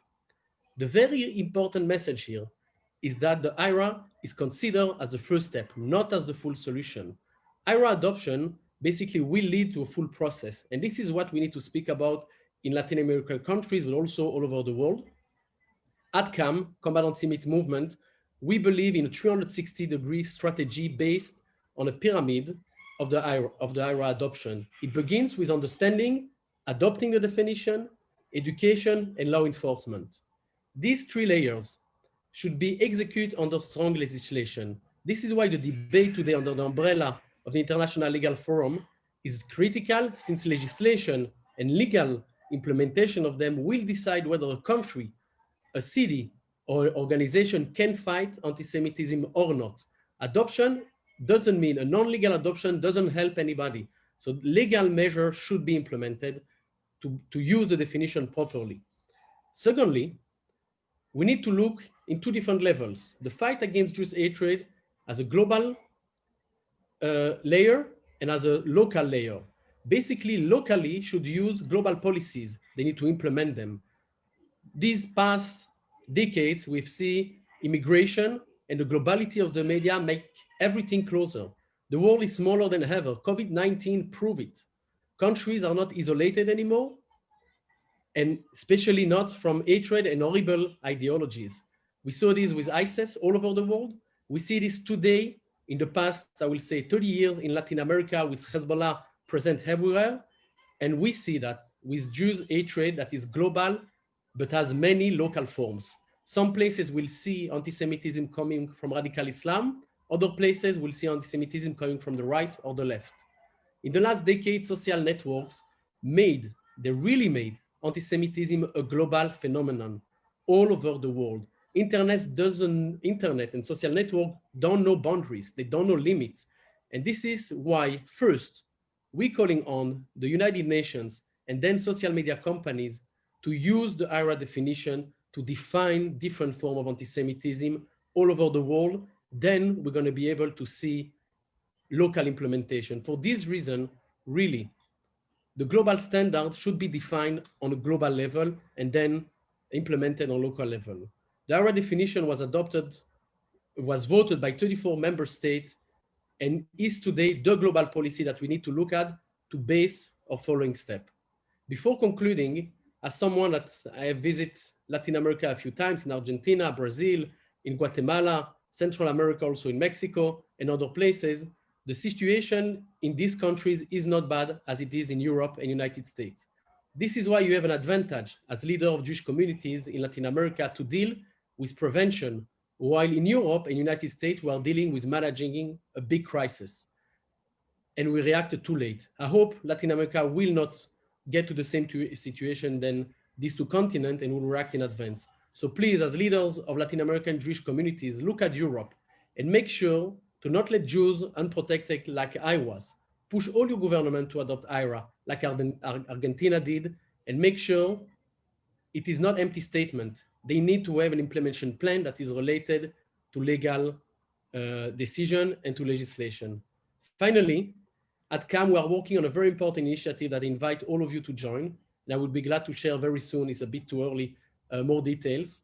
The very important message here is that the IRA is considered as the first step, not as the full solution. IRA adoption basically will lead to a full process. And this is what we need to speak about in Latin American countries, but also all over the world. At CAM, Combat Anti-Semitic Movement, we believe in a 360-degree strategy based on a pyramid of the IRA adoption. It begins with understanding, adopting the definition, education, and law enforcement. These 3 layers should be executed under strong legislation. This is why the debate today under the umbrella of the International Legal Forum is critical, since legislation and legal implementation of them will decide whether a country, a city, or organization can fight anti-Semitism or not. Adoption doesn't mean, a non-legal adoption doesn't help anybody. So legal measures should be implemented to use the definition properly. Secondly, we need to look in 2 different levels. The fight against Jewish hatred as a global layer and as a local layer. Basically, locally should use global policies. They need to implement them. These past decades, we've seen immigration and the globality of the media make everything closer. The world is smaller than ever. COVID-19 proved it. Countries are not isolated anymore, and especially not from hatred and horrible ideologies. We saw this with ISIS all over the world. We see this today in the past, I will say 30 years in Latin America with Hezbollah present everywhere. And we see that with Jews hatred that is global, but has many local forms. Some places will see anti-Semitism coming from radical Islam. Other places will see anti-Semitism coming from the right or the left. In the last decade, social networks they really made anti-Semitism a global phenomenon all over the world. Internet and social network don't know boundaries, they don't know limits. And this is why, first, we're calling on the United Nations and then social media companies to use the IHRA definition to define different forms of anti-Semitism all over the world. Then we're going to be able to see local implementation. For this reason, really, the global standard should be defined on a global level and then implemented on local level. The IHRA definition was voted by 34 member states and is today the global policy that we need to look at to base our following step. Before concluding, as someone that I have visited Latin America a few times, in Argentina, Brazil, in Guatemala, Central America, also in Mexico and other places, the situation in these countries is not bad as it is in Europe and United States. This is why you have an advantage as leader of Jewish communities in Latin America to deal with prevention, while in Europe and United States, we are dealing with managing a big crisis. And we reacted too late. I hope Latin America will not get to the same situation than these two continents and will react in advance. So please, as leaders of Latin American Jewish communities, look at Europe and make sure to not let Jews unprotected like I was. Push all your government to adopt IHRA like Argentina did, and make sure it is not empty statement. They need to have an implementation plan that is related to legal decision and to legislation. Finally, at CAM, we are working on a very important initiative that I invite all of you to join. And I would be glad to share very soon, it's a bit too early, more details.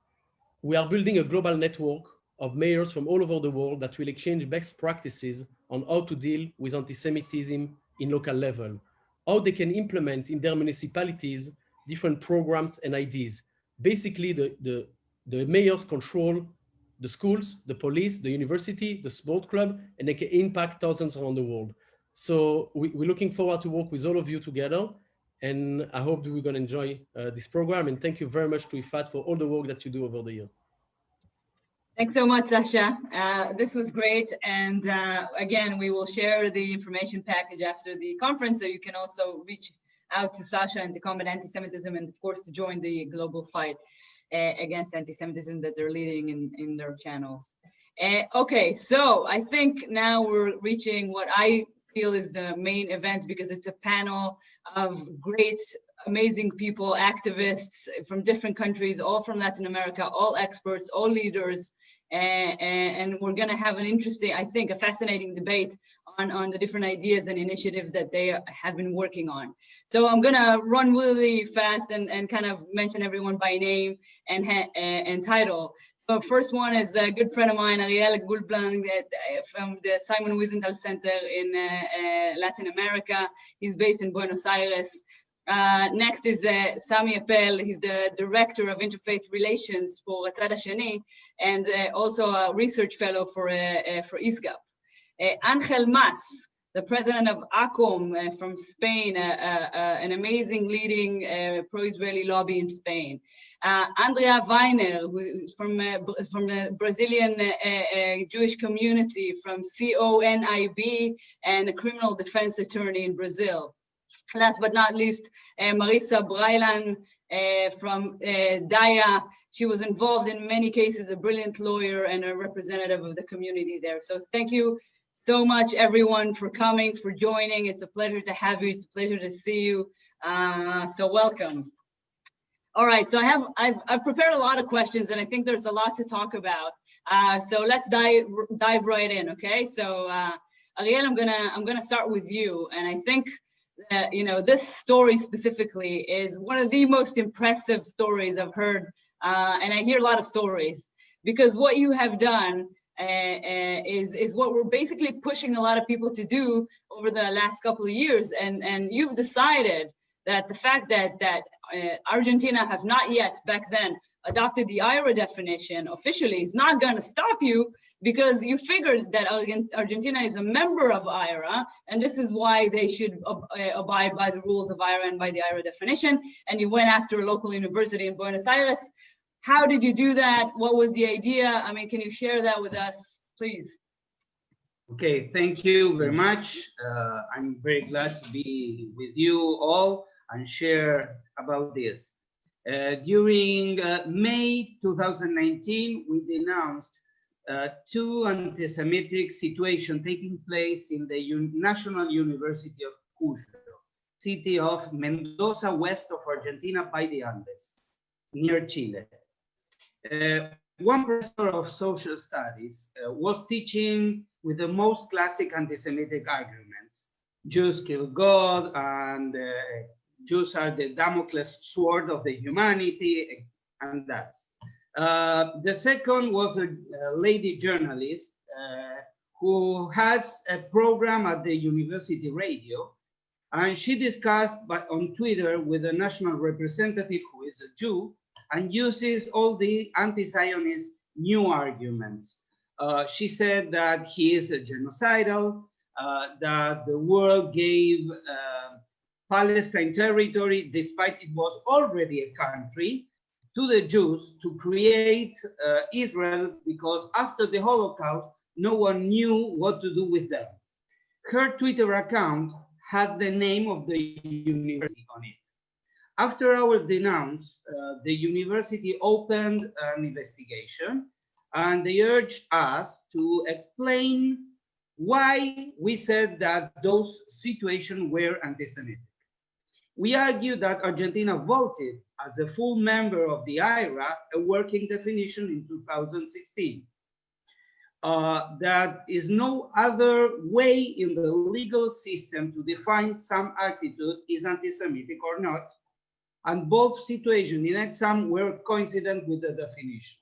We are building a global network of mayors from all over the world that will exchange best practices on how to deal with anti-Semitism in local level, how they can implement in their municipalities different programs and ideas. Basically, the mayors control the schools, the police, the university, the sport club, and they can impact thousands around the world. So we're looking forward to work with all of you together. And I hope that we're going to enjoy this program. And thank you very much to IFAT for all the work that you do over the year. Thanks so much, Sasha. This was great. And again, we will share the information package after the conference, so you can also reach out to Sasha and to combat anti-Semitism, and of course to join the global fight against anti-Semitism that they're leading in their channels. Okay, so I think now we're reaching what I feel is the main event, because it's a panel of great, amazing people, activists from different countries, all from Latin America, all experts, all leaders, and we're going to have an interesting, I think, a fascinating debate on the different ideas and initiatives that they have been working on. So I'm going to run really fast and kind of mention everyone by name and title. So first one is a good friend of mine, Ariel Gulblang, from the Simon Wiesenthal Center in Latin America. He's based in Buenos Aires. Next is Sami Appel. He's the Director of Interfaith Relations for Hatzad Hasheni, and also a research fellow for ISGAP. Angel Mas, the president of ACOM from Spain, an amazing leading pro-Israeli lobby in Spain. Andrea Weiner, who's from the Brazilian Jewish community, from CONIB, and a criminal defense attorney in Brazil. Last but not least, Marisa Brailan from DAIA. She was involved in many cases, a brilliant lawyer and a representative of the community there. So thank you so much, everyone, for coming, for joining. It's a pleasure to have you. It's a pleasure to see you. So welcome. All right, so I've prepared a lot of questions, and I think there's a lot to talk about. So let's dive right in, okay? So Ariel, I'm gonna start with you, and I think that, you know, this story specifically is one of the most impressive stories I've heard, and I hear a lot of stories, because what you have done is what we're basically pushing a lot of people to do over the last couple of years, and you've decided that the fact that Argentina have not yet back then adopted the IHRA definition officially is not going to stop you, because you figured that Argentina is a member of IHRA, and this is why they should abide by the rules of IHRA and by the IHRA definition, and you went after a local university in Buenos Aires. How did you do that? What was the idea? I mean, can you share that with us, please? Okay, thank you very much. I'm very glad to be with you all and share about this. During May 2019, we denounced two anti-Semitic situations taking place in the National University of Cuyo, city of Mendoza, west of Argentina by the Andes, near Chile. One professor of social studies was teaching with the most classic anti-Semitic arguments. Jews kill God, and Jews are the Damocles sword of the humanity, and that. The second was a lady journalist who has a program at the university radio, and she discussed on Twitter with a national representative who is a Jew, and uses all the anti-Zionist new arguments. She said that he is a genocidal, that the world gave Palestine territory, despite it was already a country, to the Jews to create Israel, because after the Holocaust, no one knew what to do with them. Her Twitter account has the name of the university on it. After our denounce, the university opened an investigation, and they urged us to explain why we said that those situations were anti-Semitic. We argued that Argentina voted as a full member of the IRA, a working definition in 2016. That is no other way in the legal system to define some attitude is anti-Semitic or not, and both situations in exam were coincident with the definition.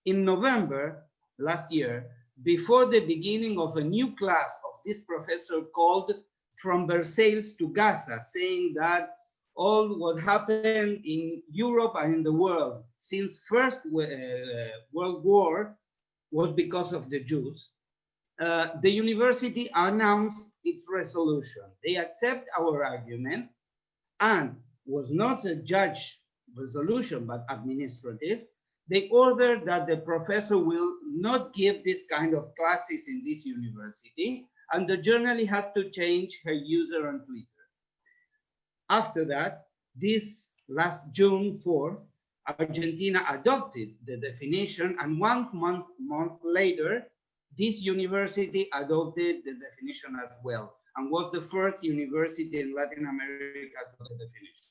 In November last year, before the beginning of a new class of this professor called From Versailles to Gaza, saying that all what happened in Europe and in the world since First World War was because of the Jews, the university announced its resolution. They accept our argument, and was not a judge resolution, but administrative. They ordered that the professor will not give this kind of classes in this university, and the journalist has to change her user on Twitter. After that, this last June 4, Argentina adopted the definition, and 1 month later, this university adopted the definition as well, and was the first university in Latin America to adopt the definition.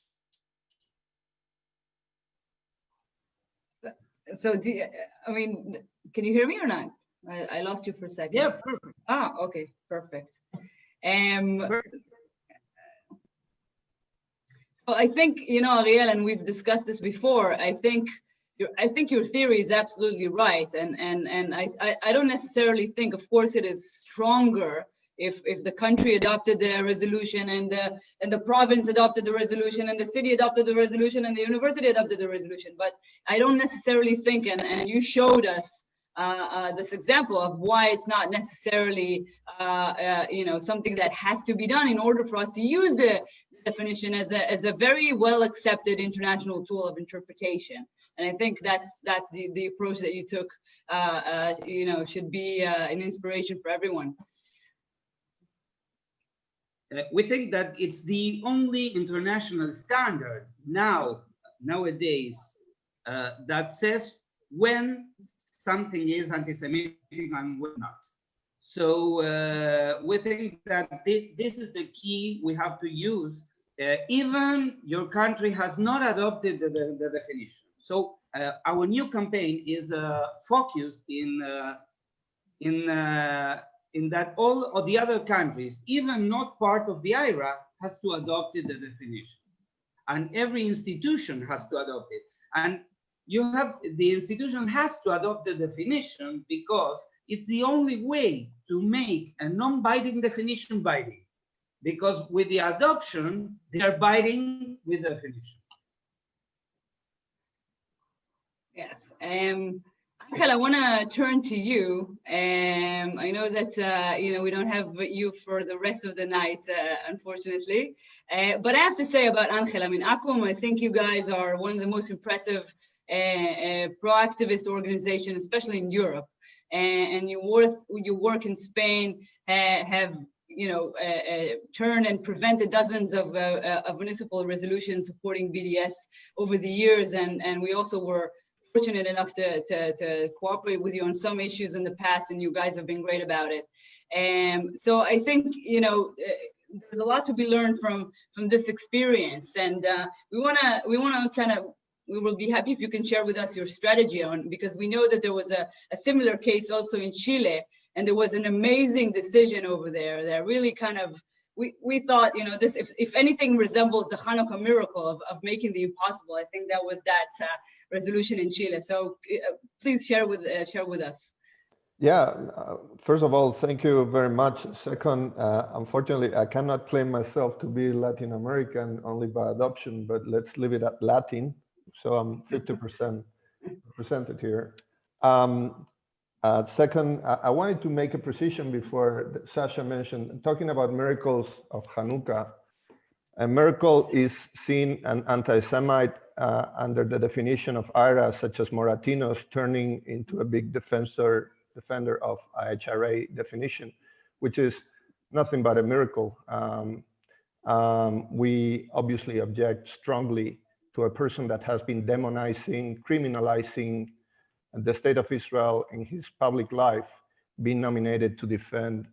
So, I mean, can you hear me or not? I lost you for a second. Yeah, perfect. Ah, okay, perfect. Well, I think, you know, Ariel, and we've discussed this before, I think your theory is absolutely right. And I don't necessarily think, of course, it is stronger if the country adopted the resolution and the province adopted the resolution and the city adopted the resolution and the university adopted the resolution. But I don't necessarily think, and you showed us this example of why it's not necessarily you know, something that has to be done in order for us to use the definition as a very well accepted international tool of interpretation. And I think that's the approach that you took, you know, should be an inspiration for everyone. We think that it's the only international standard nowadays that says when something is anti-Semitic and when not. So we think that this is the key we have to use. Even your country has not adopted the definition. So our new campaign is focused in that all of the other countries, even not part of the IRA, has to adopt the definition. And every institution has to adopt it. And the institution has to adopt the definition because it's the only way to make a non-binding definition binding. Because with the adoption, they are binding with the definition. Yes. Angel, I want to turn to you. I know that you know, we don't have you for the rest of the night, unfortunately. But I have to say about Angel, I mean, Acum, I think you guys are one of the most impressive pro-activist organizations, especially in Europe. and your work in Spain have turned and prevented dozens of municipal resolutions supporting BDS over the years, and we also were fortunate enough to cooperate with you on some issues in the past, and you guys have been great about it. So I think there's a lot to be learned from this experience, and we will be happy if you can share with us your strategy on, because we know that there was a similar case also in Chile, and there was an amazing decision over there that really kind of, we thought, this, if anything resembles the Hanukkah miracle of making the impossible, I think that was that resolution in Chile. So please share with us. Yeah, first of all, thank you very much. Second, unfortunately, I cannot claim myself to be Latin American only by adoption, but let's leave it at Latin. So I'm 50% represented here. Second, I wanted to make a precision before Sasha mentioned, talking about miracles of Hanukkah. A miracle is seen an anti-Semite under the definition of IRA, such as Moratinos, turning into a big defender of IHRA definition, which is nothing but a miracle. We obviously object strongly to a person that has been demonizing, criminalizing the state of Israel in his public life, being nominated to defend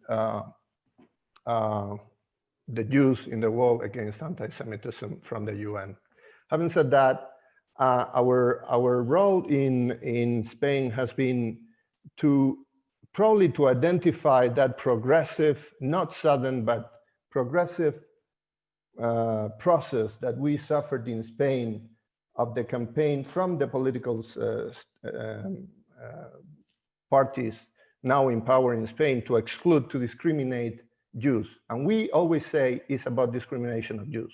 the Jews in the world against anti-Semitism from the UN. Having said that, our role in Spain has been probably to identify that progressive, not sudden, but progressive process that we suffered in Spain of the campaign from the political parties now in power in Spain to exclude, to discriminate Jews. And we always say it's about discrimination of Jews.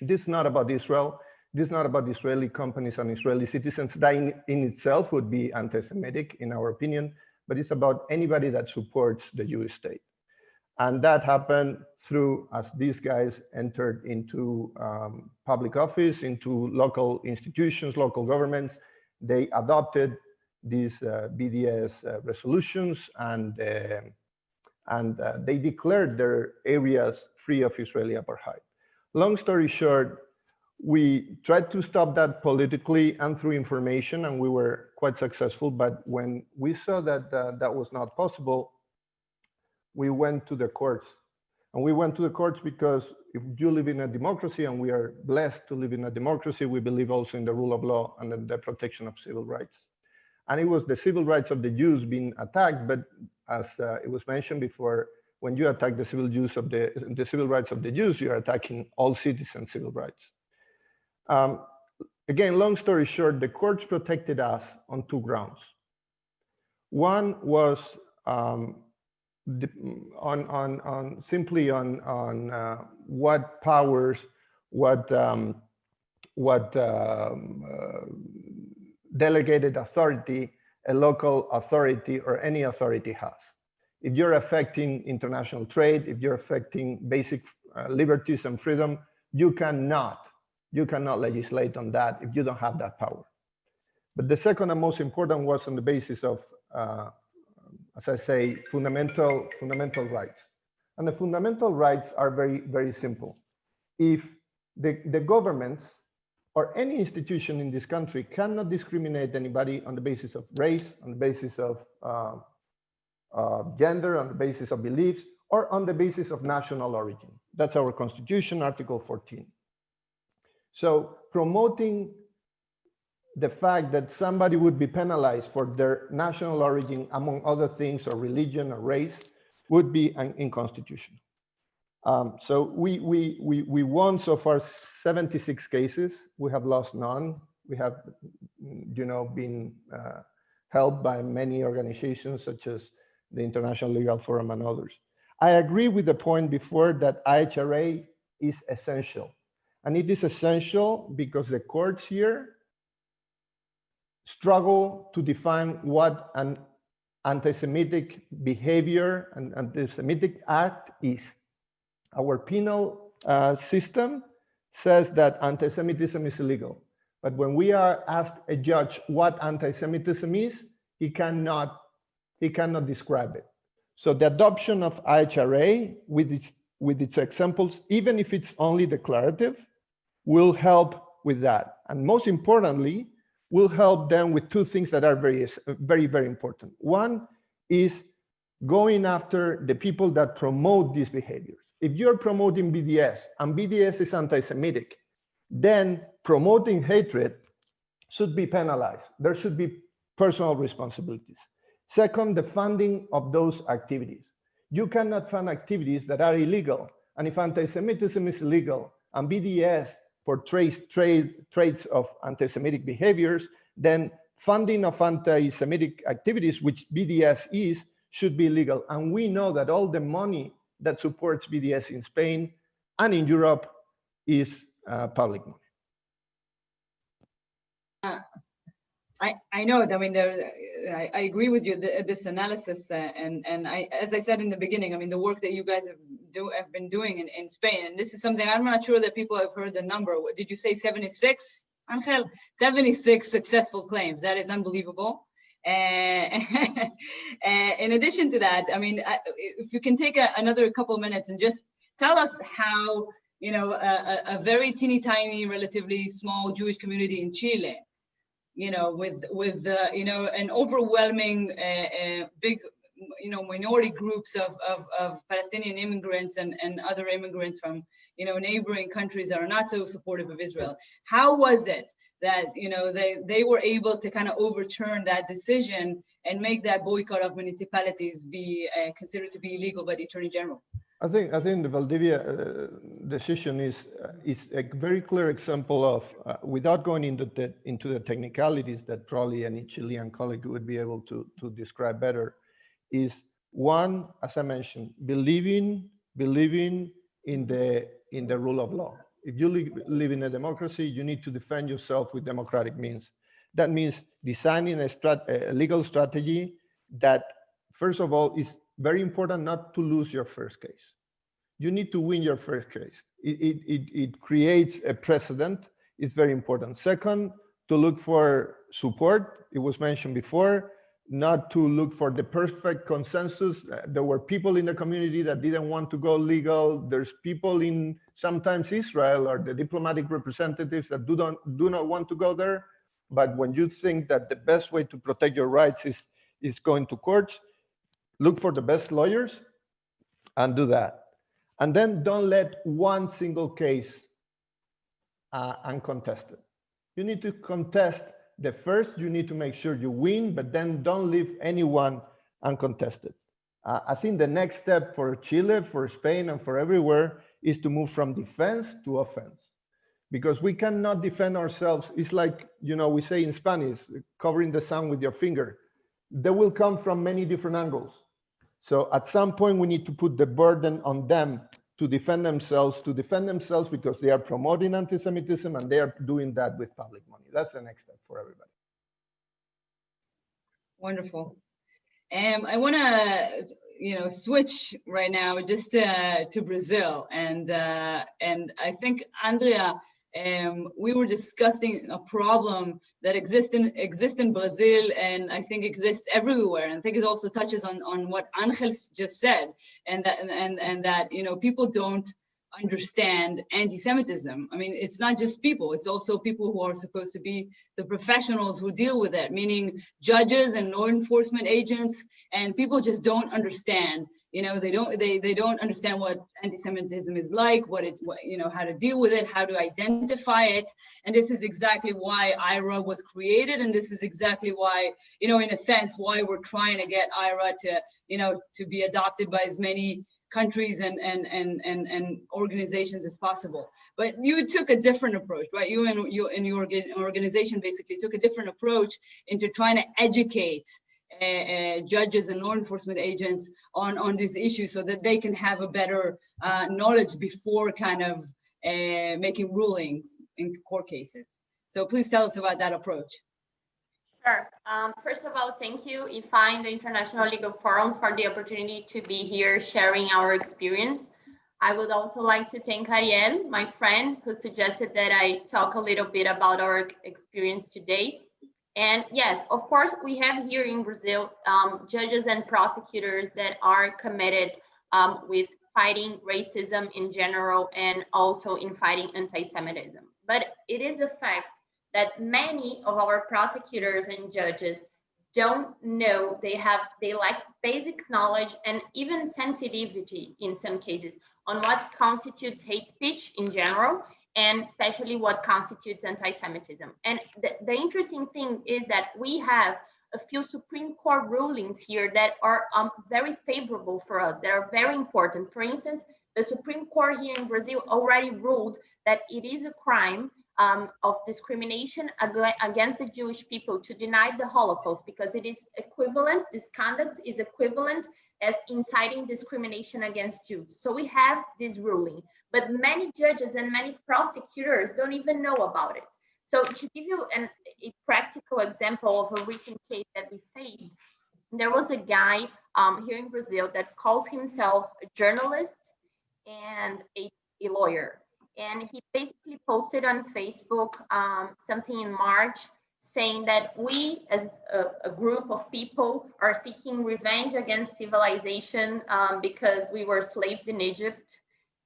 This is not about Israel. This is not about Israeli companies and Israeli citizens. That in itself would be anti-Semitic, in our opinion, but it's about anybody that supports the Jewish state. And that happened through, as these guys entered into public office, into local institutions, local governments, they adopted these BDS resolutions, and they declared their areas free of Israeli apartheid. Long story short, we tried to stop that politically and through information, and we were quite successful. But when we saw that that was not possible, we went to the courts. And we went to the courts because if you live in a democracy, and we are blessed to live in a democracy, we believe also in the rule of law and in the protection of civil rights. And it was the civil rights of the Jews being attacked, but as it was mentioned before, when you attack the civil rights of the Jews, you are attacking all citizens' civil rights. Again, long story short, the courts protected us on two grounds. One was simply on what powers, what delegated authority a local authority or any authority has. If you're affecting international trade, if you're affecting basic liberties and freedom, you cannot legislate on that if you don't have that power. But the second and most important was on the basis of, as I say, fundamental rights. And the fundamental rights are very, very simple. If the governments or any institution in this country cannot discriminate anybody on the basis of race, on the basis of gender, on the basis of beliefs, or on the basis of national origin. That's our Constitution, Article 14. So promoting the fact that somebody would be penalized for their national origin, among other things, or religion or race, would be unconstitutional. So we won so far 76 cases. We have lost none. We have, been helped by many organizations such as the International Legal Forum and others. I agree with the point before that IHRA is essential. And it is essential because the courts here struggle to define what an anti-Semitic behavior and anti-Semitic act is. Our penal system says that anti-Semitism is illegal. But when we are asked a judge what anti-Semitism is, he cannot he cannot describe it. So the adoption of IHRA with its examples, even if it's only declarative, will help with that. And most importantly, will help them with two things that are very, very important. One is going after the people that promote these behaviors. If you're promoting BDS and BDS is anti-Semitic, then promoting hatred should be penalized. There should be personal responsibilities. Second, the funding of those activities. You cannot fund activities that are illegal. And if anti-Semitism is illegal and BDS portrays traits of anti-Semitic behaviors, then funding of anti-Semitic activities, which BDS is, should be legal. And we know that all the money that supports BDS in Spain and in Europe is public money. I know. I mean, I agree with you. This analysis, and as I said in the beginning, I mean, the work that you guys have been doing in Spain, and this is something I'm not sure that people have heard the number. What did you say? 76, Angel? 76 successful claims. That is unbelievable. In addition to that, I mean, if you can take another couple minutes and just tell us how, you know, a very teeny tiny, relatively small Jewish community in Chile, you know, with you know, an overwhelming big, you know, minority groups of Palestinian immigrants and other immigrants from, you know, neighboring countries that are not so supportive of Israel. How was it that, you know, they were able to kind of overturn that decision and make that boycott of municipalities be considered to be illegal by the Attorney General? I think the Valdivia decision is a very clear example of, without going into the technicalities that probably any Chilean colleague would be able to describe better, is one, as I mentioned, believing in the rule of law. If you live in a democracy, you need to defend yourself with democratic means. That means designing a legal strategy that, first of all, is very important not to lose your first case. You need to win your first case. It creates a precedent. It's very important. Second, to look for support. It was mentioned before, not to look for the perfect consensus. There were people in the community that didn't want to go legal. There's people in sometimes Israel or the diplomatic representatives that do not want to go there. But when you think that the best way to protect your rights is going to courts, look for the best lawyers and do that. And then don't let one single case uncontested. You need to contest the first, you need to make sure you win, but then don't leave anyone uncontested. I think the next step for Chile, for Spain, and for everywhere is to move from defense to offense. Because we cannot defend ourselves. It's like, you know, we say in Spanish, covering the sun with your finger. They will come from many different angles. So at some point, we need to put the burden on them to defend themselves because they are promoting anti-Semitism and they are doing that with public money. That's the next step for everybody. Wonderful. I want to, you know, switch right now just to Brazil, and I think Andrea, we were discussing a problem that exists in Brazil, and I think exists everywhere. And I think it also touches on what Angel just said, and that you know, people don't understand anti-Semitism. I mean, it's not just people; it's also people who are supposed to be the professionals who deal with it, meaning judges and law enforcement agents. And people just don't understand. You know, they don't understand what anti-Semitism is like, what you know, how to deal with it, how to identify it. And this is exactly why IRA was created, and this is exactly why, you know, in a sense, why we're trying to get IRA to, you know, to be adopted by as many countries and organizations as possible. But you took a different approach, right? You and your organization basically took a different approach into trying to educate judges and law enforcement agents on these issues, so that they can have a better knowledge before kind of making rulings in court cases. So please tell us about that approach. Sure. First of all, thank you, IFA, the International Legal Forum, for the opportunity to be here sharing our experience. I would also like to thank Ariel, my friend, who suggested that I talk a little bit about our experience today. And yes, of course, we have here in Brazil judges and prosecutors that are committed with fighting racism in general and also in fighting anti-Semitism. But it is a fact that many of our prosecutors and judges don't know, they lack basic knowledge and even sensitivity in some cases on what constitutes hate speech in general, and especially what constitutes anti-Semitism. And the interesting thing is that we have a few Supreme Court rulings here that are very favorable for us, that are very important. For instance, the Supreme Court here in Brazil already ruled that it is a crime of discrimination against the Jewish people to deny the Holocaust, because it is equivalent, this conduct is equivalent as inciting discrimination against Jews. So we have this ruling, but many judges and many prosecutors don't even know about it. So to give you a practical example of a recent case that we faced, there was a guy here in Brazil that calls himself a journalist and a lawyer. And he basically posted on Facebook something in March saying that we as a group of people are seeking revenge against civilization because we were slaves in Egypt.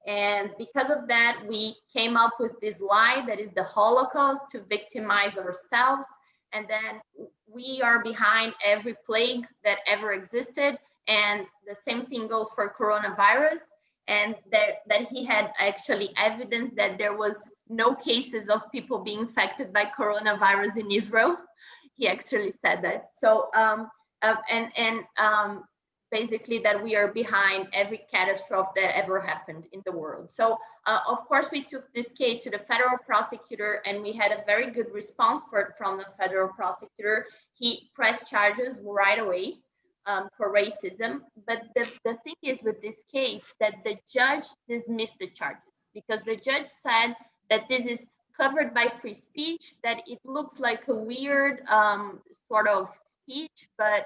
And because of that, we came up with this lie that is the Holocaust to victimize ourselves. And then we are behind every plague that ever existed. And the same thing goes for coronavirus. And that he had actually evidence that there was no cases of people being infected by coronavirus in Israel. He actually said that. So, basically that we are behind every catastrophe that ever happened in the world. So, of course, we took this case to the federal prosecutor, and we had a very good response from the federal prosecutor. He pressed charges right away for racism. But the thing is with this case that the judge dismissed the charges, because the judge said that this is covered by free speech, that it looks like a weird sort of speech, but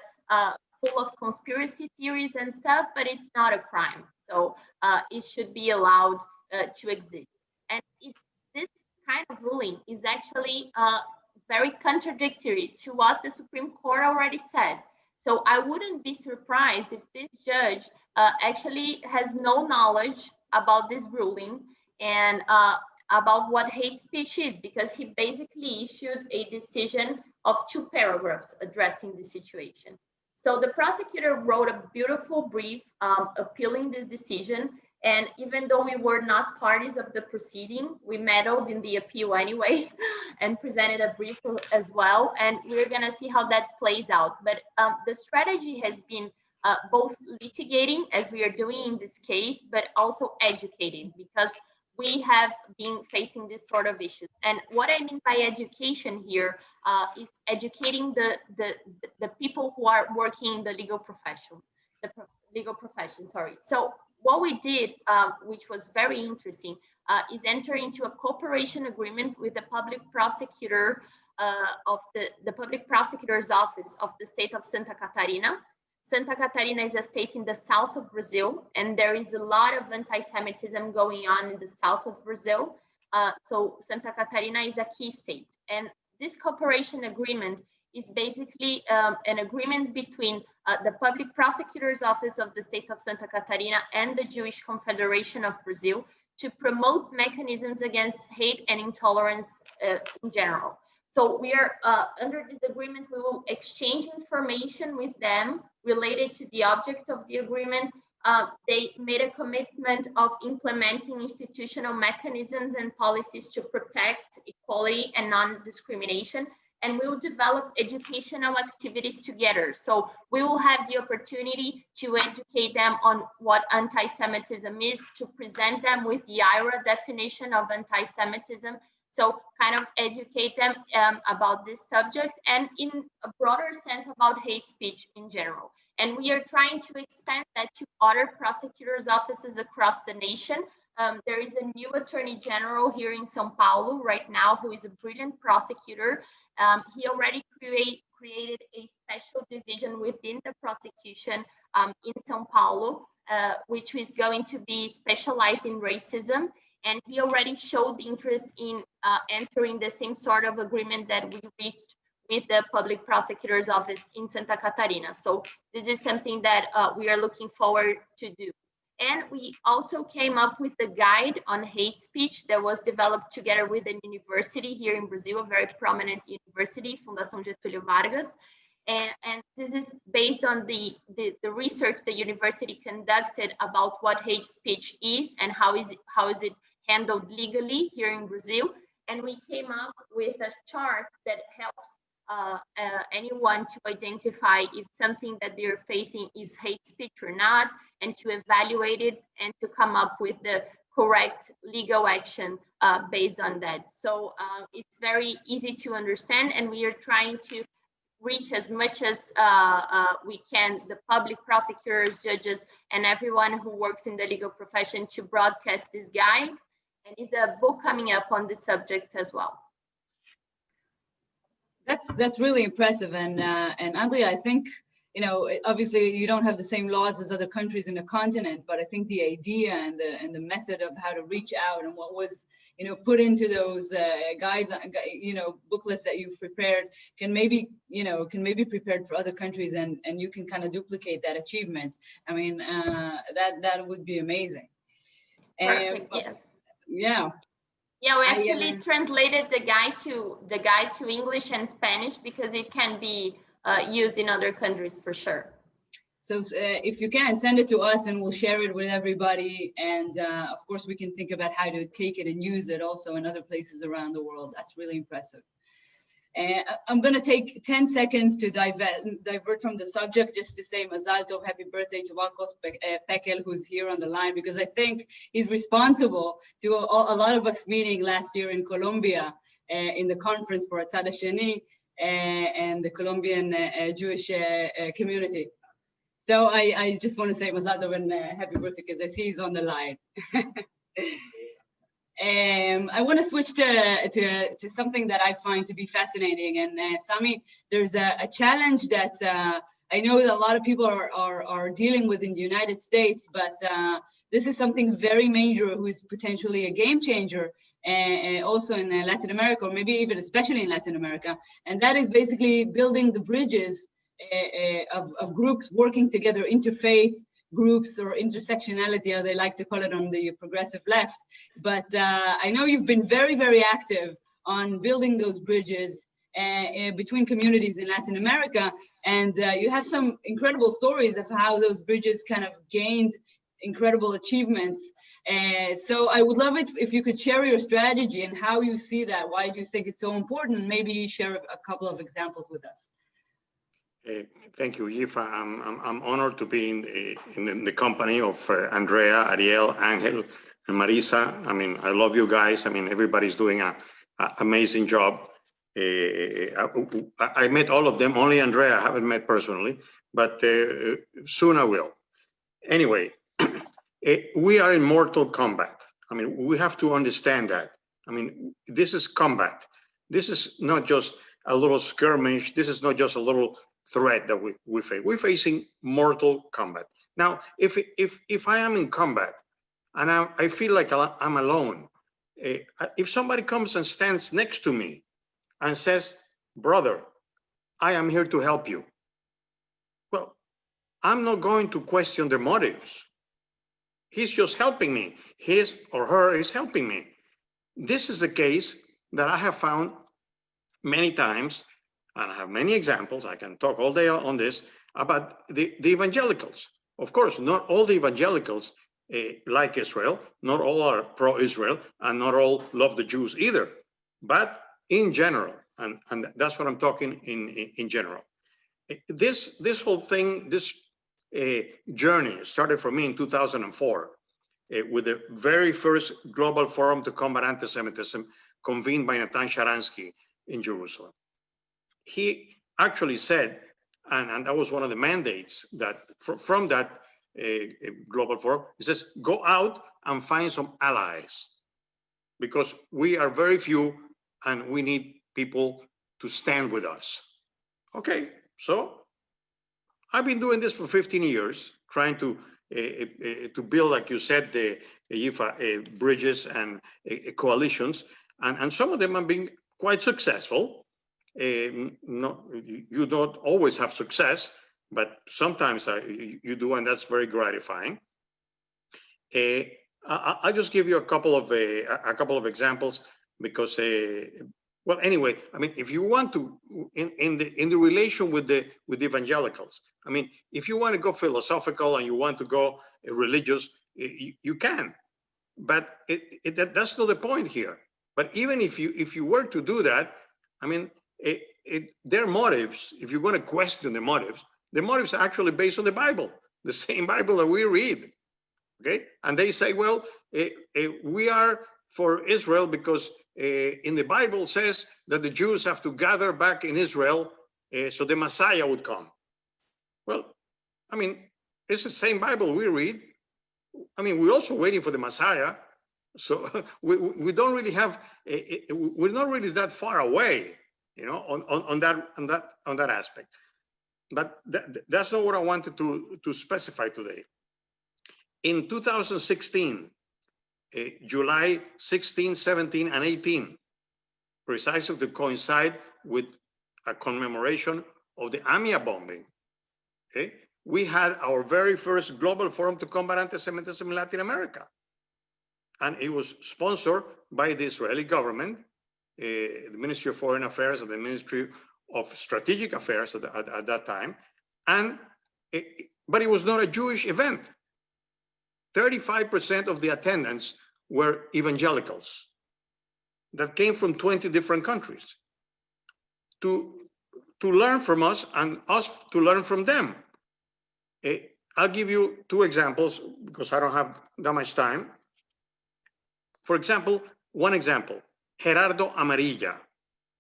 full of conspiracy theories and stuff, but it's not a crime. So it should be allowed to exist. And this kind of ruling is actually very contradictory to what the Supreme Court already said. So I wouldn't be surprised if this judge actually has no knowledge about this ruling and about what hate speech is, because he basically issued a decision of 2 paragraphs addressing the situation. So the prosecutor wrote a beautiful brief appealing this decision. And even though we were not parties of the proceeding, we meddled in the appeal anyway and presented a brief as well. And we're gonna see how that plays out. But the strategy has been both litigating, as we are doing in this case, but also educating, because we have been facing this sort of issues. And what I mean by education here is educating the people who are working in the legal profession, So what we did, which was very interesting, is enter into a cooperation agreement with the public prosecutor of the public prosecutor's office of the state of Santa Catarina. Santa Catarina is a state in the south of Brazil, and there is a lot of anti-Semitism going on in the south of Brazil. So Santa Catarina is a key state. And this cooperation agreement is basically an agreement between the public prosecutor's office of the state of Santa Catarina and the Jewish Confederation of Brazil to promote mechanisms against hate and intolerance in general. So we are under this agreement, we will exchange information with them related to the object of the agreement. They made a commitment of implementing institutional mechanisms and policies to protect equality and non-discrimination, and we will develop educational activities together. So we will have the opportunity to educate them on what anti-Semitism is, to present them with the IRA definition of anti-Semitism. So kind of educate them about this subject, and in a broader sense about hate speech in general. And we are trying to expand that to other prosecutors' offices across the nation. There is a new attorney general here in São Paulo right now who is a brilliant prosecutor. He already created a special division within the prosecution in São Paulo, which is going to be specialized in racism. And he already showed interest in entering the same sort of agreement that we reached with the public prosecutor's office in Santa Catarina. So this is something that we are looking forward to do. And we also came up with a guide on hate speech that was developed together with a university here in Brazil, a very prominent university, Fundação Getúlio Vargas. And this is based on the research the university conducted about what hate speech is and how is it handled legally here in Brazil. And we came up with a chart that helps anyone to identify if something that they're facing is hate speech or not, and to evaluate it and to come up with the correct legal action based on that. So it's very easy to understand, and we are trying to reach as much as we can the public prosecutors, judges, and everyone who works in the legal profession to broadcast this guide. And there's a book coming up on this subject as well. That's really impressive, and Andrea, I think, you know, obviously you don't have the same laws as other countries in the continent, but I think the idea and the method of how to reach out and what was, you know, put into those booklets that you've prepared can maybe be prepared for other countries, and you can kind of duplicate that achievement. I mean, that would be amazing. Perfect. Yeah. Yeah, we actually translated the guide to English and Spanish because it can be used in other countries for sure. So if you can, send it to us and we'll share it with everybody. And of course, we can think about how to take it and use it also in other places around the world. That's really impressive. And I'm going to take 10 seconds to divert from the subject just to say Mazal Tov, happy birthday to Marcos Pekel, who's here on the line, because I think he's responsible to a lot of us meeting last year in Colombia in the conference for Atzad Hasheni and the Colombian Jewish community. So I just want to say Mazal Tov and happy birthday because I see he's on the line. I want to switch to something that I find to be fascinating. And Sami, there's a challenge that I know that a lot of people are dealing with in the United States, but this is something very major who is potentially a game changer also in Latin America, or maybe even especially in Latin America. And that is basically building the bridges of groups working together, interfaith groups or intersectionality, as they like to call it on the progressive left. But I know you've been very, very active on building those bridges between communities in Latin America. And you have some incredible stories of how those bridges kind of gained incredible achievements. So I would love it if you could share your strategy and how you see that. Why do you think it's so important? Maybe you share a couple of examples with us. Thank you, Yifa. I'm honored to be in the company of Andrea, Ariel, Angel, and Marisa. I mean, I love you guys. I mean, everybody's doing an amazing job. I met all of them. Only Andrea I haven't met personally, but soon I will. Anyway, we are in mortal combat. I mean, we have to understand that. I mean, this is combat. This is not just a little skirmish. This is not just a little threat that we face. We're facing mortal combat. Now, if I am in combat and I feel like I'm alone, if somebody comes and stands next to me and says, brother, I am here to help you, well, I'm not going to question their motives. He's just helping me. His or her is helping me. This is a case that I have found many times, and I have many examples. I can talk all day on this about the evangelicals. Of course, not all the evangelicals like Israel, not all are pro-Israel, and not all love the Jews either. But in general, and that's what I'm talking in general. This whole thing, this journey started for me in 2004 with the very first Global Forum to Combat Anti-Semitism convened by Natan Sharansky in Jerusalem. He actually said, and that was one of the mandates that from that Global Forum, he says, go out and find some allies because we are very few and we need people to stand with us. Okay, so I've been doing this for 15 years, trying to build, like you said, the bridges and coalitions, and some of them have been quite successful. no, you don't always have success, but sometimes you do, and that's very gratifying. I'll just give you a couple of examples because, well, anyway, I mean, if you want to, in the relation with the evangelicals, I mean, if you want to go philosophical and you want to go religious, you can, but that's not the point here. But even if you were to do that, I mean, their motives, if you're going to question the motives are actually based on the Bible, the same Bible that we read. Okay, and they say, well, we are for Israel because in the Bible says that the Jews have to gather back in Israel so the Messiah would come. Well, I mean, it's the same Bible we read. I mean, we're also waiting for the Messiah. So we don't really have, we're not really that far away, you know, on that aspect. But that's not what I wanted to specify today. In 2016, July 16, 17, and 18, precisely to coincide with a commemoration of the AMIA bombing, okay, we had our very first global forum to combat anti-Semitism in Latin America. And it was sponsored by the Israeli government, the Ministry of Foreign Affairs and the Ministry of Strategic Affairs at that time. But it was not a Jewish event. 35% of the attendants were evangelicals that came from 20 different countries to learn from us and us to learn from them. I'll give you two examples because I don't have that much time. For example, one example, Gerardo Amarilla.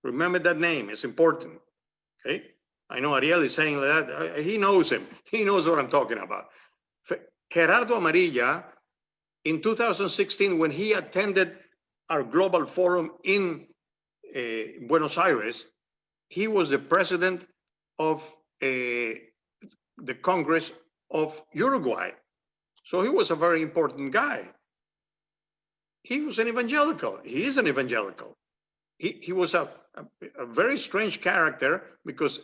Remember that name, it's important, okay? I know Ariel is saying that, he knows him. He knows what I'm talking about. Gerardo Amarilla, in 2016, when he attended our global forum in Buenos Aires, he was the president of the Congress of Uruguay. So he was a very important guy. He was an evangelical. He is an evangelical. He was a very strange character because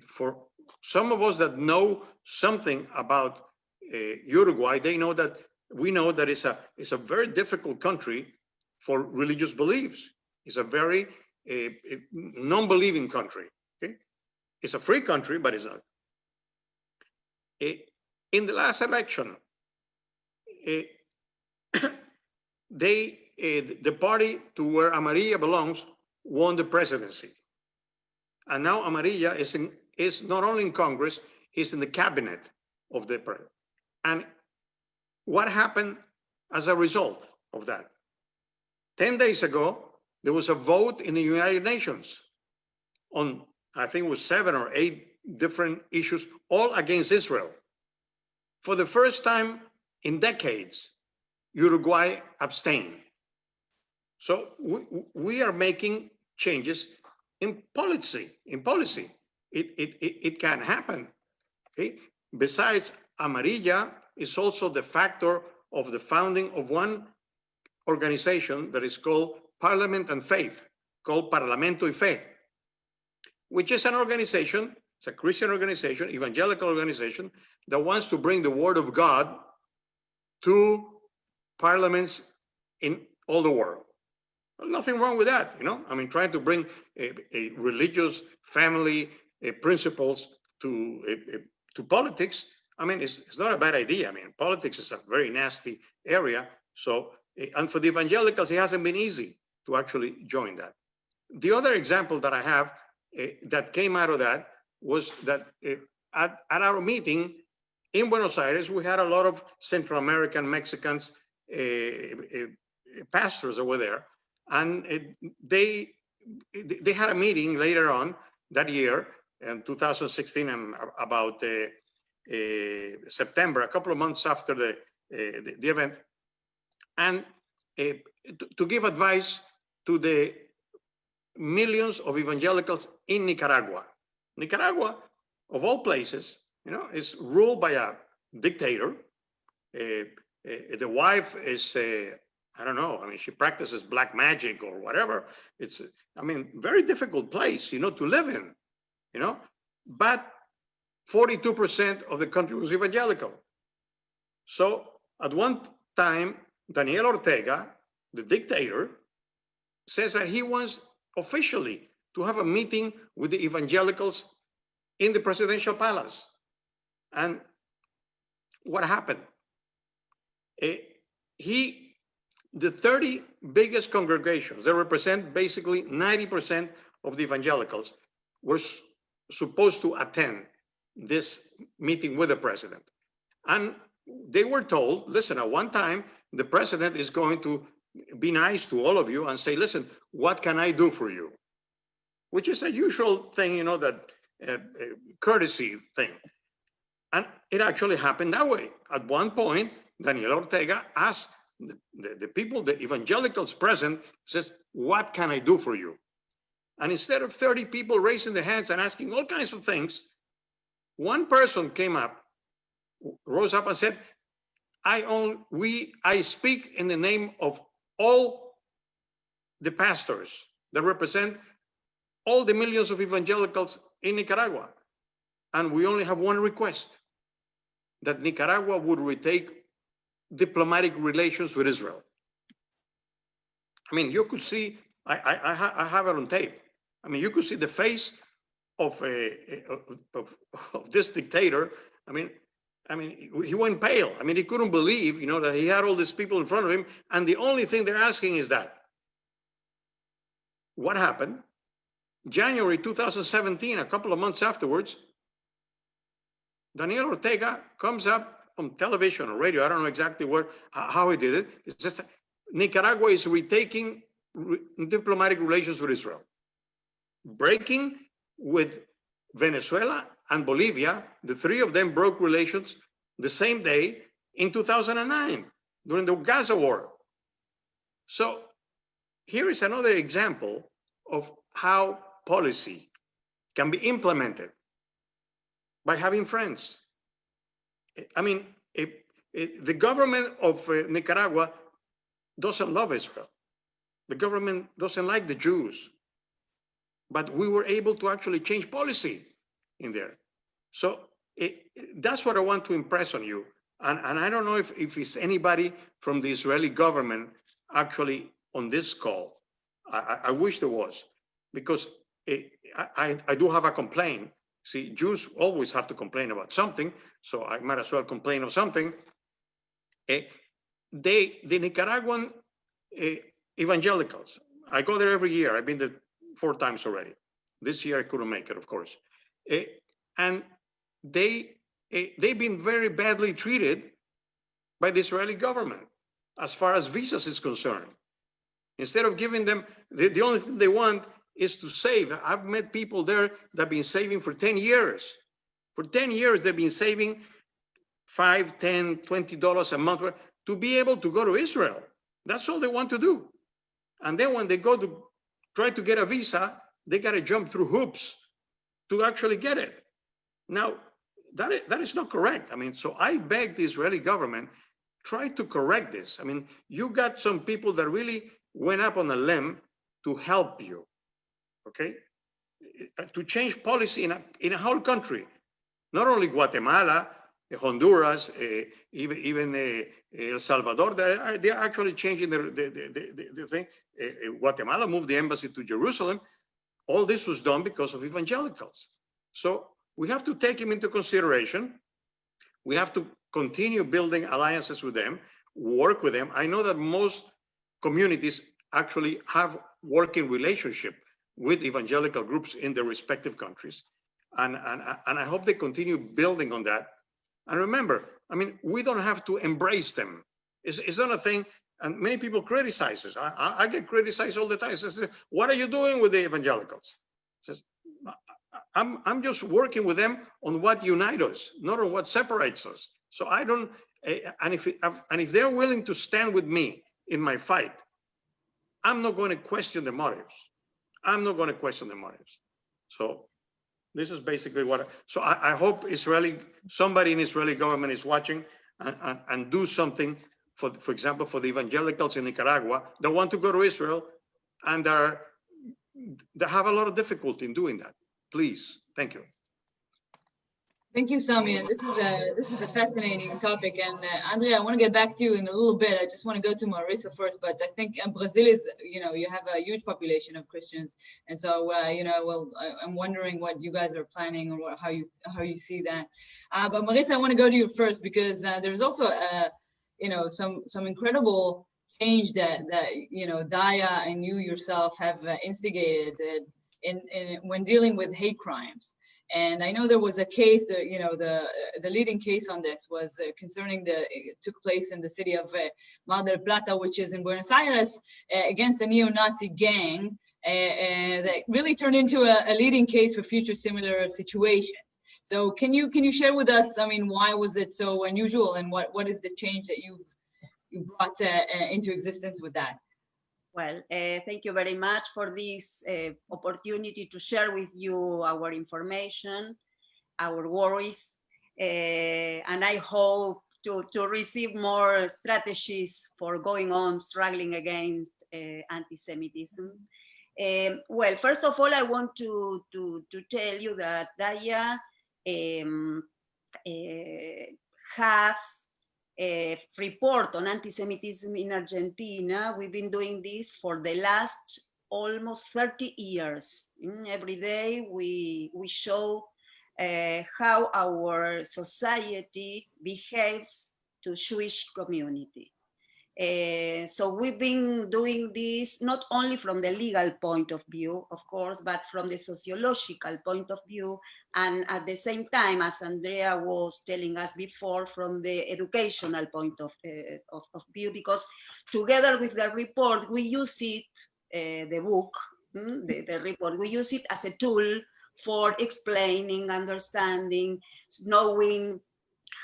for some of us that know something about Uruguay, they know that we know that it's a very difficult country for religious beliefs. It's a very non-believing country. Okay? It's a free country, but it's not. In the last election, the party to where Amarilla belongs won the presidency. And now Amarilla is not only in Congress, he's in the cabinet of the president. And what happened as a result of that? 10 days ago, there was a vote in the United Nations on, I think it was 7 or 8 different issues, all against Israel. For the first time in decades, Uruguay abstained. So we are making changes in policy. It can happen. Okay? Besides, Amarilla is also the factor of the founding of one organization that is called Parliament and Faith, called Parlamento y Fe, which is an organization, it's a Christian organization, evangelical organization, that wants to bring the word of God to parliaments in all the world. Well, nothing wrong with that, you know? I mean, trying to bring a religious family principles to politics, I mean, it's not a bad idea. I mean, politics is a very nasty area. So, and for the evangelicals, it hasn't been easy to actually join that. The other example that I have that came out of that was that at our meeting in Buenos Aires, we had a lot of Central American, Mexicans, pastors that were there. And they had a meeting later on that year in 2016, and about September, a couple of months after the event, and to give advice to the millions of evangelicals in Nicaragua. Nicaragua, of all places, you know, is ruled by a dictator. The wife is I don't know. I mean, she practices black magic or whatever. It's, I mean, very difficult place, you know, to live in, you know, but 42% of the country was evangelical. So at one time, Daniel Ortega, the dictator, says that he wants officially to have a meeting with the evangelicals in the presidential palace. And what happened? The 30 biggest congregations that represent basically 90% of the evangelicals were supposed to attend this meeting with the president. And they were told, listen, at one time, the president is going to be nice to all of you and say, listen, what can I do for you? Which is a usual thing, you know, that courtesy thing. And it actually happened that way. At one point, Daniel Ortega asked the people, the evangelicals present, says, what can I do for you? And instead of 30 people raising their hands and asking all kinds of things, one person came up, rose up and said, I speak in the name of all the pastors that represent all the millions of evangelicals in Nicaragua. And we only have one request, that Nicaragua would retake diplomatic relations with Israel. I mean, you could see, I have it on tape. I mean, you could see the face of this dictator. I mean, he went pale. I mean, he couldn't believe, you know, that he had all these people in front of him. And the only thing they're asking is that. What happened? January 2017, a couple of months afterwards, Daniel Ortega comes up on television or radio. I don't know exactly how he did it. It's just Nicaragua is retaking diplomatic relations with Israel, breaking with Venezuela and Bolivia. The three of them broke relations the same day in 2009 during the Gaza war. So here is another example of how policy can be implemented by having friends. I mean, the government of Nicaragua doesn't love Israel. The government doesn't like the Jews. But we were able to actually change policy in there. So that's what I want to impress on you. And I don't know if it's anybody from the Israeli government actually on this call. I wish there was, because I do have a complaint. See, Jews always have to complain about something, so I might as well complain of something. The Nicaraguan evangelicals, I go there every year. I've been there 4 times already. This year I couldn't make it, of course. And they've been very badly treated by the Israeli government as far as visas is concerned. Instead of giving them, the only thing they want is to save. I've met people there that have been saving for 10 years. For 10 years, they've been saving $5, $10, $20 a month to be able to go to Israel. That's all they want to do. And then when they go to try to get a visa, they got to jump through hoops to actually get it. Now, that is not correct. I mean, so I beg the Israeli government, try to correct this. I mean, you got some people that really went up on a limb to help you, okay? To change policy in a whole country, not only Guatemala, Honduras, even El Salvador. They're actually changing the thing. Guatemala moved the embassy to Jerusalem. All this was done because of evangelicals. So we have to take them into consideration. We have to continue building alliances with them, work with them. I know that most communities actually have working relationship with evangelical groups in their respective countries. And I hope they continue building on that. And remember, I mean, we don't have to embrace them. It's not a thing, and many people criticize us. I get criticized all the time. Says, what are you doing with the evangelicals? Says, I'm just working with them on what unites us, not on what separates us. So I don't, and if they're willing to stand with me in my fight, I'm not going to question the motives. I'm not going to question the motives. So this is basically what, so I hope somebody in Israeli government is watching and do something for example, for the evangelicals in Nicaragua that want to go to Israel and they have a lot of difficulty in doing that. Please, thank you. Thank you, Sami. This is a fascinating topic. And Andrea, I want to get back to you in a little bit. I just want to go to Marisa first, but I think Brazil is, you have a huge population of Christians, and so I'm wondering what you guys are planning or how you see that. But Marisa, I want to go to you first because there's also some incredible change that Daya and you yourself have instigated in when dealing with hate crimes. And I know there was a case, the leading case on this was concerning it took place in the city of Mar del Plata, which is in Buenos Aires, against a neo-Nazi gang that really turned into a leading case for future similar situations. So can you share with us, why was it so unusual, and what is the change that you brought into existence with that? Well, thank you very much for this opportunity to share with you our information, our worries, and I hope to receive more strategies for going on struggling against anti-Semitism. Well, first of all, I want to tell you that Daya has a report on anti-Semitism in Argentina. We've been doing this for the last almost 30 years. Every day we show how our society behaves to Jewish community. So we've been doing this not only from the legal point of view, of course, but from the sociological point of view, and at the same time, as Andrea was telling us before, from the educational point of view, because together with the report, we use it, the book, the report, we use it as a tool for explaining, understanding, knowing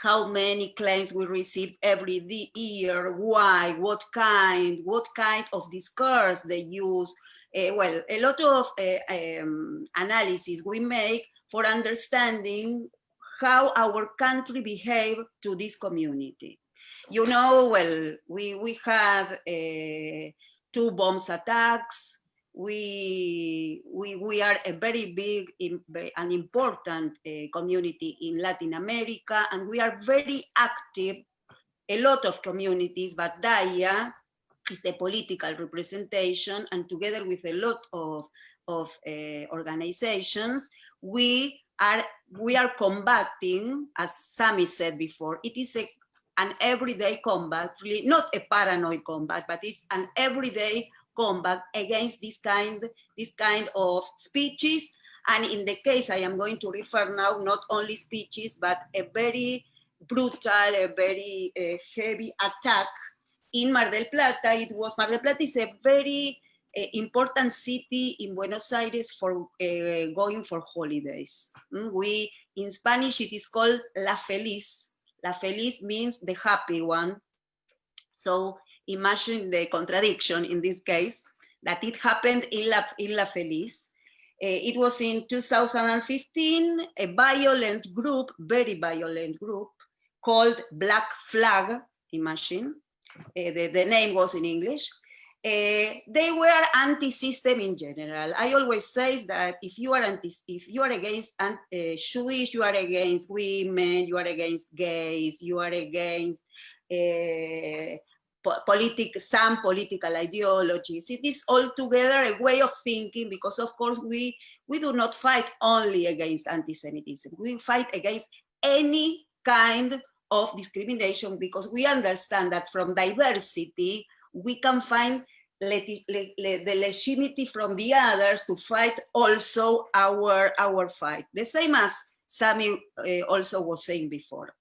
how many claims we receive every year, why, what kind of discourse they use. Well, a lot of analysis we make for understanding how our country behave to this community. Well, we had 2 bombs attacks. We are a very big and important community in Latin America, and we are very active, a lot of communities, but Daya is a political representation, and together with a lot of organizations, we are combating, as Sami said before, it is an everyday combat, really not a paranoid combat, but it's an everyday combat against this kind of speeches. And in the case I am going to refer now, not only speeches, but a very brutal, a very heavy attack in Mar del Plata. Mar del Plata is a very important city in Buenos Aires for going for holidays. In Spanish, it is called La Feliz. La Feliz means the happy one. So imagine the contradiction in this case, that it happened in La Feliz. It was in 2015, a violent group, very violent group, called Black Flag, imagine. The name was in English. They were anti-system in general. I always say that if you are against Jewish, you are against women, you are against gays, you are against some political ideologies. It is altogether a way of thinking, because of course we do not fight only against anti-Semitism. We fight against any kind of discrimination, because we understand that from diversity we can find the legitimacy from the others to fight also our fight. The same as Sami also was saying before.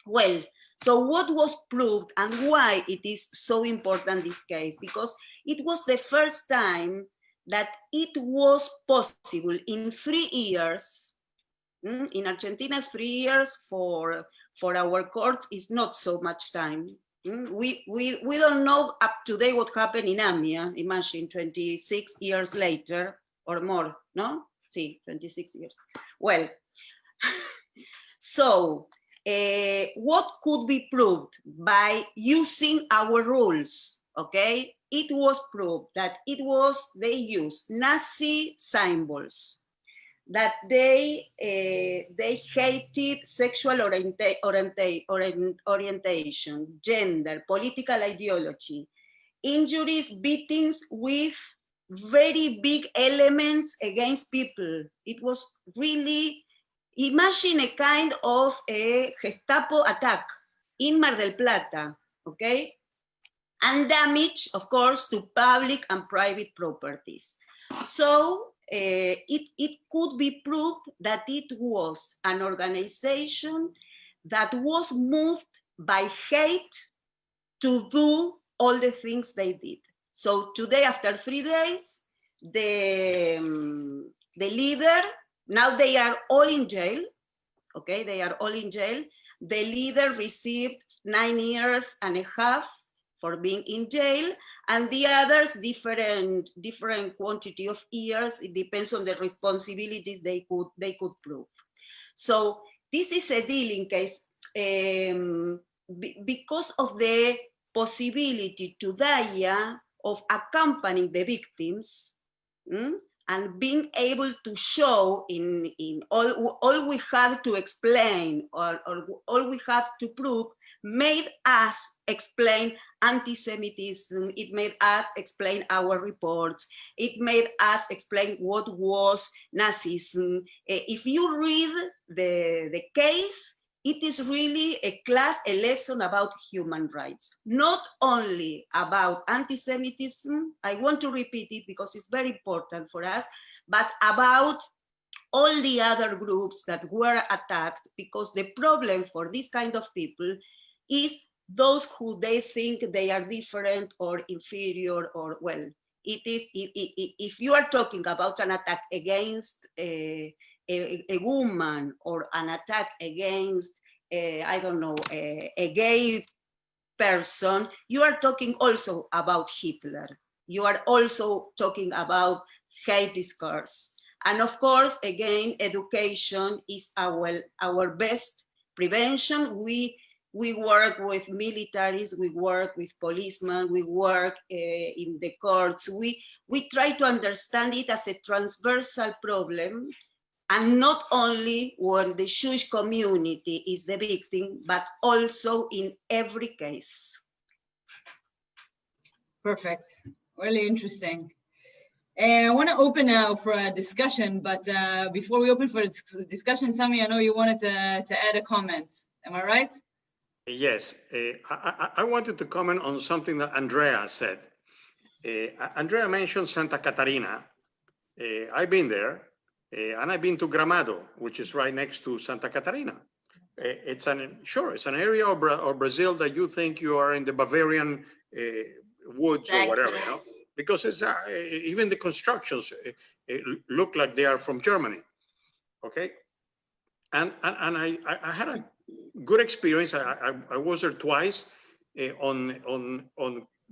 Well, so what was proved and why it is so important this case? Because it was the first time that it was possible in 3 years, in Argentina, 3 years for our courts is not so much time. We don't know up to date what happened in AMIA, imagine 26 years later or more, no? See, 26 years. Well, so what could be proved by using our rules, okay? It was proved that they used Nazi symbols, that they hated sexual orientation, gender, political ideology, injuries, beatings with very big elements against people. It was really, imagine a kind of a Gestapo attack in Mar del Plata, okay? And damage, of course, to public and private properties. So it could be proved that it was an organization that was moved by hate to do all the things they did. So today, after 3 days, the leader, now they are all in jail, okay? They are all in jail. The leader received 9.5 years for being in jail, and the others different quantity of years. It depends on the responsibilities they could prove. So this is a dealing case because of the possibility to DAIA of accompanying the victims and being able to show in all we had to explain or all we had to prove made us explain anti-Semitism. It made us explain our reports. It made us explain what was Nazism. If you read the case, it is really a lesson about human rights, not only about anti-Semitism. I want to repeat it because it's very important for us, but about all the other groups that were attacked, because the problem for this kind of people is those who they think they are different or inferior, or, well, it is, if you are talking about an attack against a woman or an attack against, I don't know, a gay person, you are talking also about Hitler. You are also talking about hate discourse. And of course, again, education is our best prevention. We work with militaries, we work with policemen, we work in the courts. We try to understand it as a transversal problem, and not only when the Jewish community is the victim, but also in every case. Perfect, really interesting. I want to open now for a discussion, but before we open for a discussion, Sami, I know you wanted to add a comment. Am I right? Yes, I wanted to comment on something that Andrea said. Andrea mentioned Santa Catarina. I've been there, and I've been to Gramado, which is right next to Santa Catarina. It's an area of Brazil that you think you are in the Bavarian woods or whatever, you know, because it's even the constructions look like they are from Germany. Okay, and I had a good experience. I was there twice on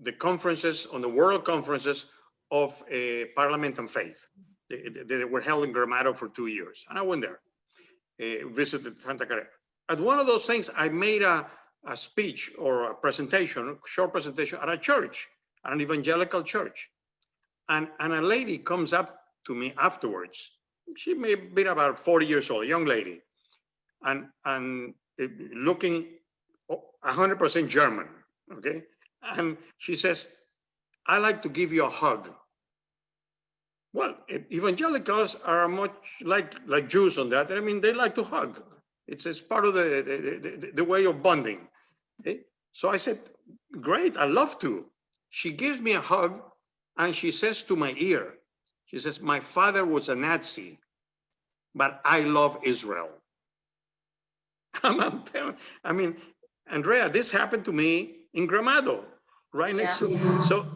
the conferences, on the world conferences of Parliament and Faith. They were held in Gramado for 2 years, and I went there, visited Santa Catarina. At one of those things, I made a speech or a presentation, short presentation at a church, at an evangelical church, and a lady comes up to me afterwards. She may have been about 40 years old, a young lady, and looking 100% German, okay? And she says, "I like to give you a hug." Well, evangelicals are much like Jews on that. I mean, they like to hug. It's part of the way of bonding. Okay? So I said, "Great, I love to." She gives me a hug, and she says to my ear, she says, "My father was a Nazi, but I love Israel." I'm telling, I mean, Andrea, this happened to me in Gramado, right next to.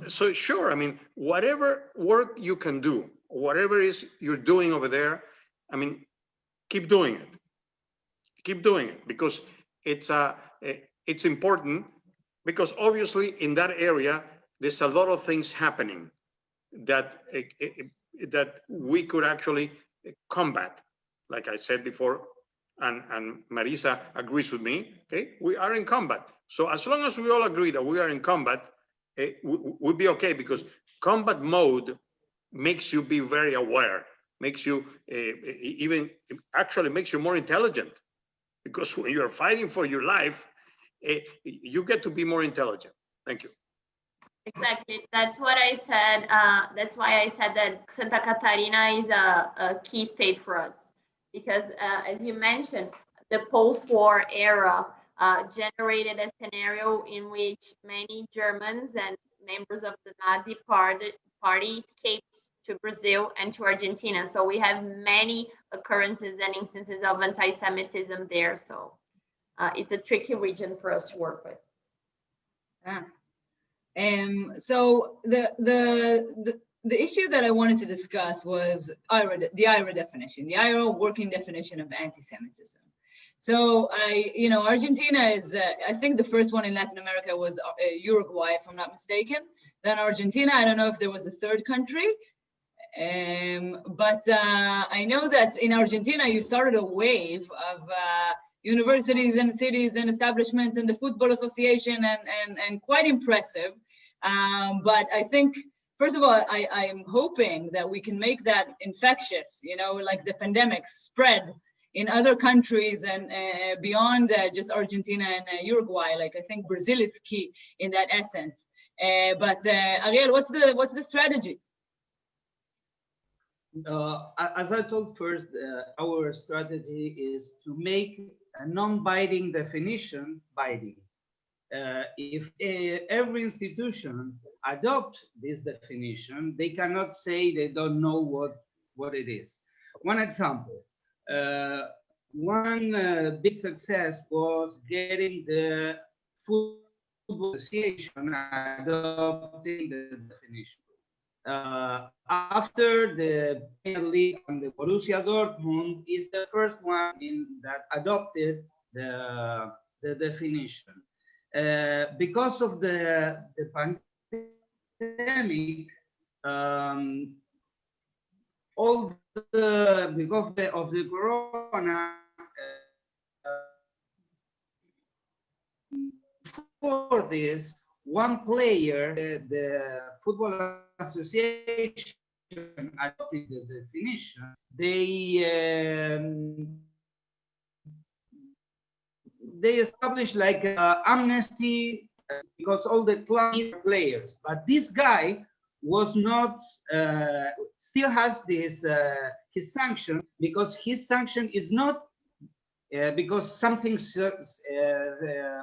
So sure. I mean, whatever work you can do, whatever it is you're doing over there, I mean, keep doing it. Keep doing it, because it's important, because obviously in that area there's a lot of things happening that that we could actually combat, like I said before, and Marisa agrees with me, okay, we are in combat. So as long as we all agree that we are in combat, we'll be okay, because combat mode makes you be very aware, makes you even actually makes you more intelligent, because when you're fighting for your life, you get to be more intelligent. Thank you. Exactly. That's what I said. That's why I said that Santa Catarina is a key state for us, because as you mentioned, the post-war era generated a scenario in which many Germans and members of the Nazi party escaped to Brazil and to Argentina. So we have many occurrences and instances of anti-Semitism there. So it's a tricky region for us to work with. So the issue that I wanted to discuss was the IRA definition, the IRA working definition of anti-Semitism. So Argentina is, I think the first one in Latin America was Uruguay, if I'm not mistaken. Then Argentina, I don't know if there was a third country. But I know that in Argentina, you started a wave of universities and cities and establishments and the Football Association and quite impressive. But I think, first of all, I'm hoping that we can make that infectious, like the pandemic spread in other countries and beyond just Argentina and Uruguay. Like, I think Brazil is key in that essence. But Ariel, what's the strategy? As I told first, our strategy is to make a non-binding definition binding. If every institution adopt this definition, they cannot say they don't know what it is. One example, one big success was getting the Football Association adopting the definition. After the Premier League and the Borussia Dortmund is the first one that adopted the definition. Because of the pandemic, because of the corona, before this, one player, the Football Association adopted the definition. They established like amnesty because all the clubs need players, but this guy was not still has this his sanction, because his sanction is not because something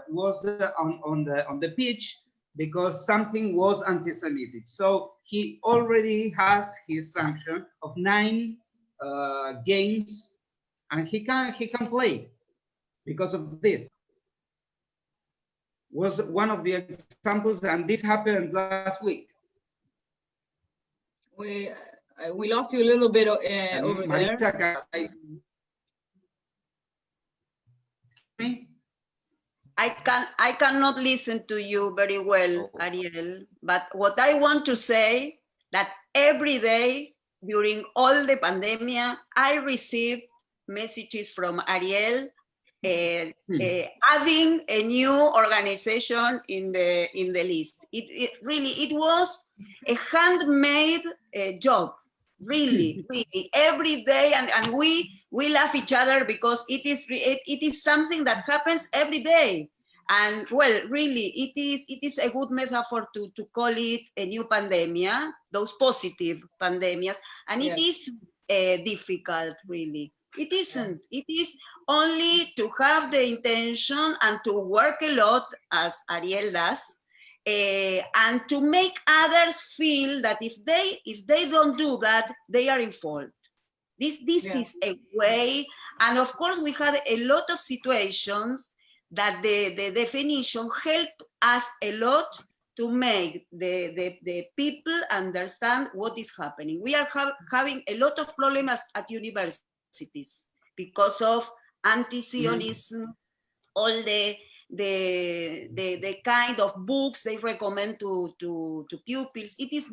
was on the pitch, because something was anti-Semitic. So he already has his sanction of 9 games, and he can play because of this. Was one of the examples, and this happened last week. We lost you a little bit over Marisa, there. I cannot listen to you very well, Ariel, but what I want to say that every day during all the pandemic, I received messages from Ariel adding a new organization in the list. It really was a handmade job, really every day, and we laugh each other because it is something that happens every day. And well, really, it is a good metaphor to call it a new pandemia, those positive pandemias, and it is difficult, really. It isn't. It is only to have the intention and to work a lot, as Ariel does, and to make others feel that if they don't do that, they are in fault. This is a way, and of course we had a lot of situations that the definition helped us a lot to make the people understand what is happening. We are having a lot of problems at universities because of anti-Zionism, all the kind of books they recommend to pupils. It is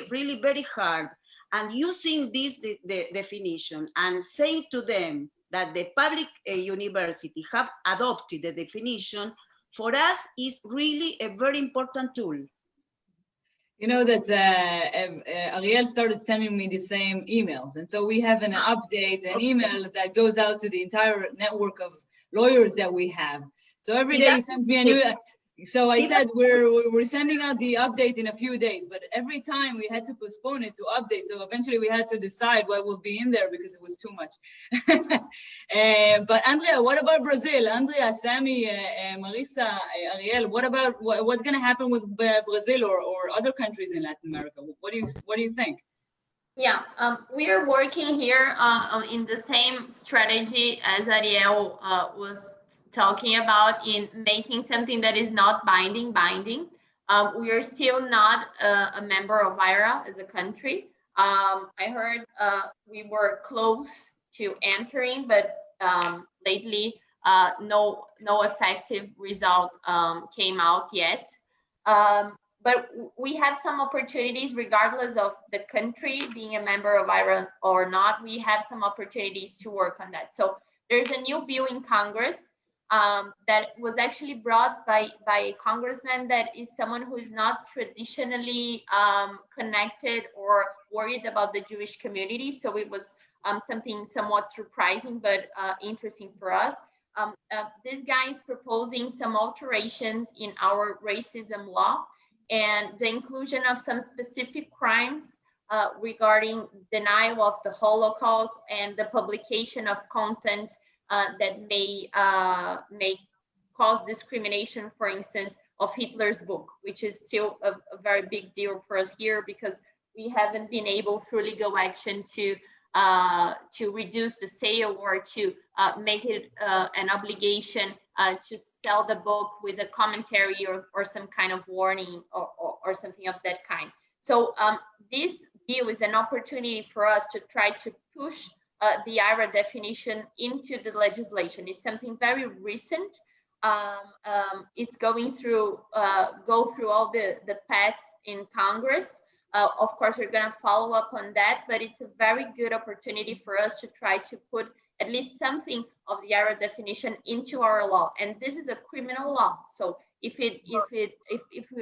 really very hard. And using this the definition and saying to them that the public university have adopted the definition, for us is really a very important tool. You know that Ariel started sending me the same emails. And so we have an update, an email that goes out to the entire network of lawyers that we have. So every day he sends me a new, so I said, we're sending out the update in a few days, but every time we had to postpone it to update. So eventually we had to decide what will be in there because it was too much. But Andrea, what about Brazil? Andrea, Sammy, Marisa, Ariel, what about what's going to happen with Brazil or other countries in Latin America? What do you think? Yeah, we are working here in the same strategy as Ariel was talking about, in making something that is not binding. We are still not a member of IRA as a country. I heard we were close to entering, but lately no effective result came out yet. But we have some opportunities, regardless of the country being a member of IRA or not. We have some opportunities to work on that. So there's a new bill in Congress that was actually brought by a congressman that is someone who is not traditionally connected or worried about the Jewish community. So it was something somewhat surprising, but interesting for us. This guy is proposing some alterations in our racism law and the inclusion of some specific crimes regarding denial of the Holocaust and the publication of content that may cause discrimination, for instance, of Hitler's book, which is still a very big deal for us here because we haven't been able through legal action to reduce the sale or to make it an obligation to sell the book with a commentary or some kind of warning or something of that kind. So this bill is an opportunity for us to try to push the IRA definition into the legislation. It's something very recent. It's going through, go through all the paths in Congress. Of course, we're going to follow up on that, but it's a very good opportunity for us to try to put at least something of the IRA definition into our law. And this is a criminal law. So if we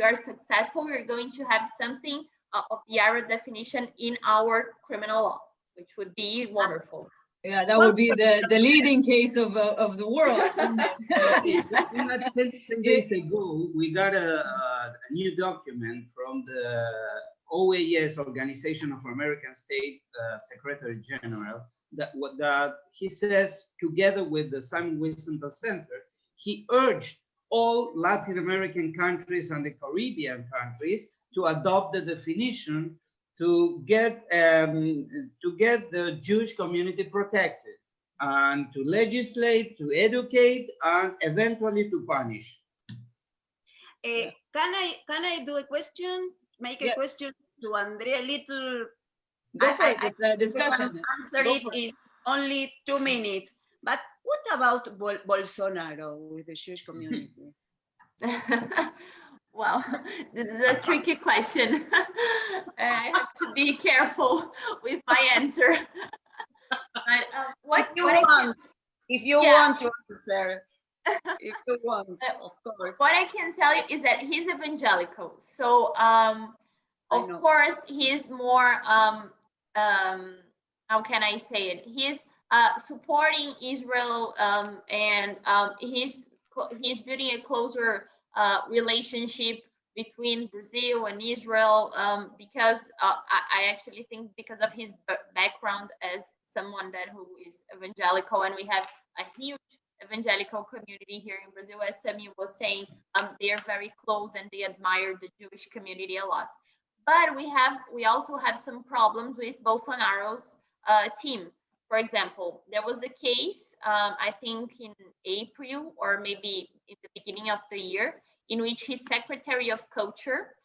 are successful, we're going to have something of the IRA definition in our criminal law, which would be wonderful. Yeah, that would be the leading case of the world. 10 days ago, we got a new document from the OAS, Organization of American States Secretary General, that he says, together with the Simon Wiesenthal Center, he urged all Latin American countries and the Caribbean countries to adopt the definition to get the Jewish community protected, and to legislate, to educate, and eventually to punish. Can I do a question? Make a question to Andrea. Little. Go for it. It's a discussion. Answer it in only 2 minutes. But what about Bolsonaro with the Jewish community? Well, this is a tricky question. I have to be careful with my answer. But if you want to answer, if you want, of course. What I can tell you is that he's evangelical. So, of course, he is more, how can I say it? He's supporting Israel and he's building a closer relationship between Brazil and Israel because I actually think because of his background as someone who is evangelical, and we have a huge evangelical community here in Brazil. As Sammy was saying, they are very close and they admire the Jewish community a lot. But we also have some problems with Bolsonaro's team. For example, there was a case, I think in April or maybe in the beginning of the year, in which his Secretary of Culture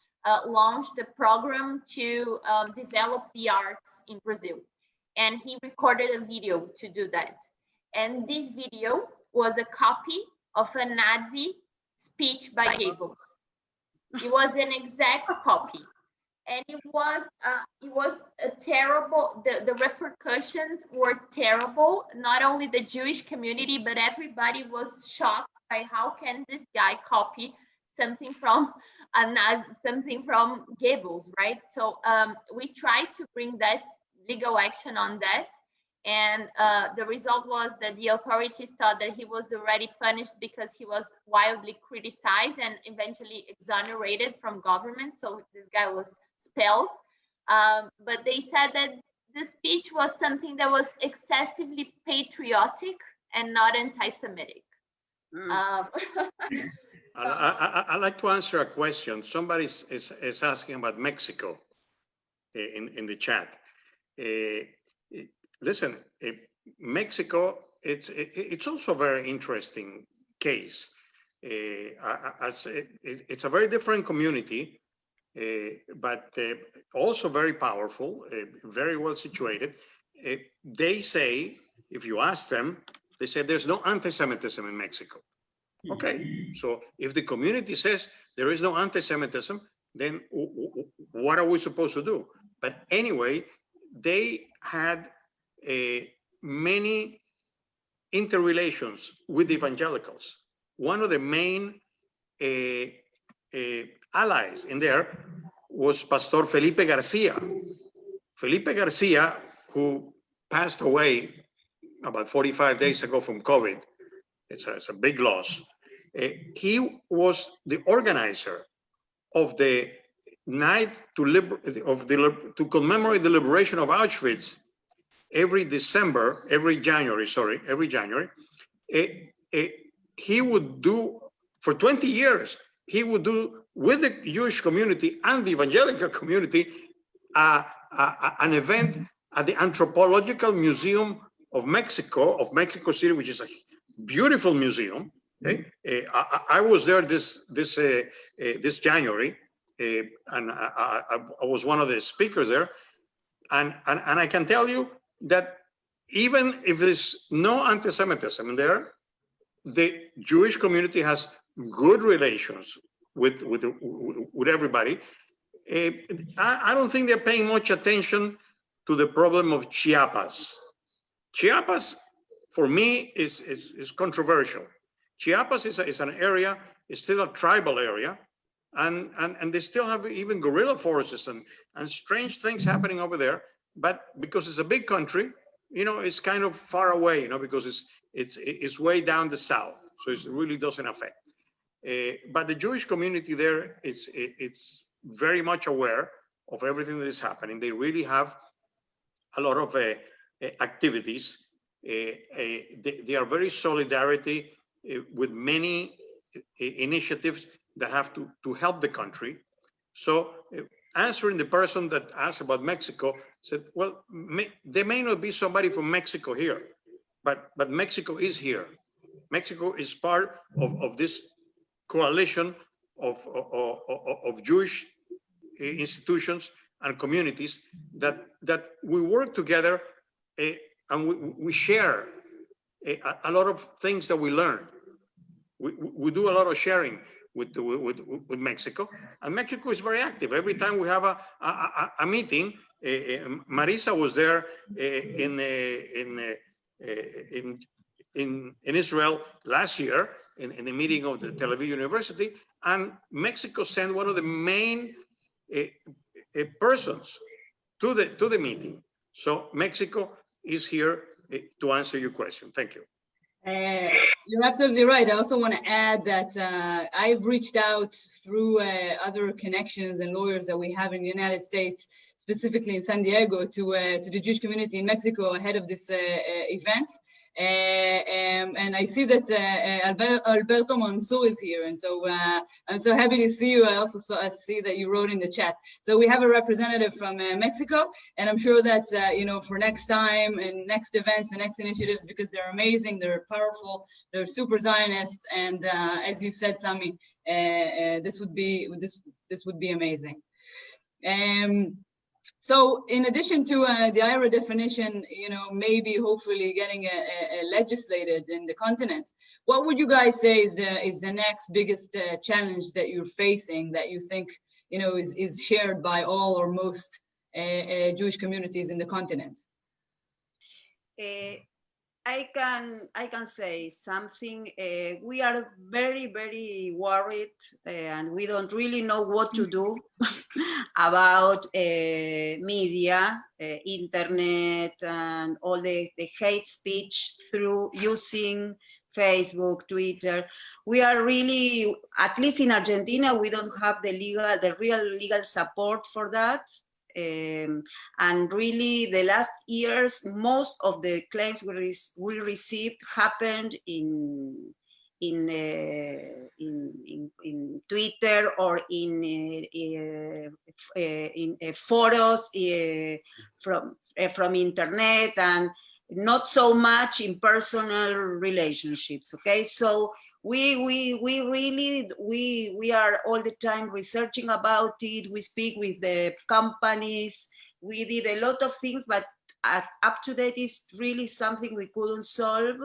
launched a program to develop the arts in Brazil. And he recorded a video to do that. And this video was a copy of a Nazi speech by Goebbels. It was an exact copy. and it was a terrible. The repercussions were terrible. Not only the Jewish community, but everybody was shocked by how can this guy copy something from Goebbels, right? So we tried to bring that legal action on that. And the result was that the authorities thought that he was already punished because he was wildly criticized and eventually exonerated from government. So this guy was expelled. But they said that the speech was something that was excessively patriotic and not anti-Semitic. I'd like to answer a question. Somebody is asking about Mexico in the chat. Listen, Mexico, it's also a very interesting case. It's a very different community, but also very powerful, very well situated. They say, if you ask them, they say there's no anti-Semitism in Mexico. Okay, so if the community says there is no anti-Semitism, then what are we supposed to do? But anyway, they had many interrelations with evangelicals. One of the main allies in there was Pastor Felipe Garcia. Felipe Garcia, who passed away about 45 days ago from COVID. It's a big loss. He was the organizer of the night to commemorate the liberation of Auschwitz every January. He would do, for 20 years, he would do with the Jewish community and the evangelical community an event at the Anthropological Museum of Mexico City, which is a beautiful museum. Okay? I was there this January, and I was one of the speakers there, and I can tell you that even if there's no anti-Semitism in there, the Jewish community has good relations with everybody. I don't think they're paying much attention to the problem of Chiapas. Chiapas, for me, is controversial. Chiapas is an area, it's still a tribal area, and they still have even guerrilla forces and strange things happening over there. But because it's a big country, it's kind of far away, because it's way down the south, so it really doesn't affect. But the Jewish community there, it's very much aware of everything that is happening. They really have a lot of activities. They are very solidarity with many initiatives that have to help the country. So answering the person that asked about Mexico, said, well, there may not be somebody from Mexico here, but Mexico is here. Mexico is part of this coalition of Jewish institutions and communities that we work together, and we share a lot of things that we learn. We do a lot of sharing with Mexico, and Mexico is very active. Every time we have a meeting, Marisa was there in Israel last year in the meeting of the Tel Aviv University, and Mexico sent one of the main persons to the meeting. So Mexico is here to answer your question. Thank you. You're absolutely right. I also want to add that I've reached out through other connections and lawyers that we have in the United States, specifically in San Diego, to the Jewish community in Mexico ahead of this event. And I see that Alberto Mansour is here, and so I'm so happy to see you. I also see that you wrote in the chat. So we have a representative from Mexico, and I'm sure that for next time and next events and next initiatives, because they're amazing, they're powerful, they're super Zionists, and as you said, Sami, this would be amazing. So in addition to the IRA definition, maybe hopefully getting legislated in the continent, what would you guys say is the next biggest challenge that you're facing, that you think is shared by all or most Jewish communities in the continent. I can say something. We are very, very worried, and we don't really know what to do about media, internet, and all the hate speech through using Facebook, Twitter. We are really, at least in Argentina, we don't have the real legal support for that. And really, the last years, most of the claims we received happened in Twitter or in photos from internet, and not so much in personal relationships. Okay, so we are all the time researching about it. We speak with the companies. We did a lot of things, but up to date is really something we couldn't solve.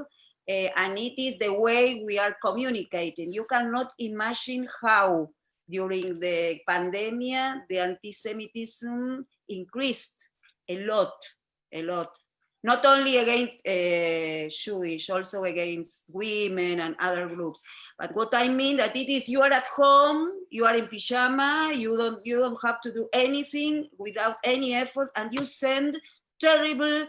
And it is the way we are communicating. You cannot imagine how during the pandemic, the anti-Semitism increased a lot. Not only against Jewish, also against women and other groups. But what I mean that it is, you are at home, you are in pajama, you don't have to do anything without any effort, and you send terrible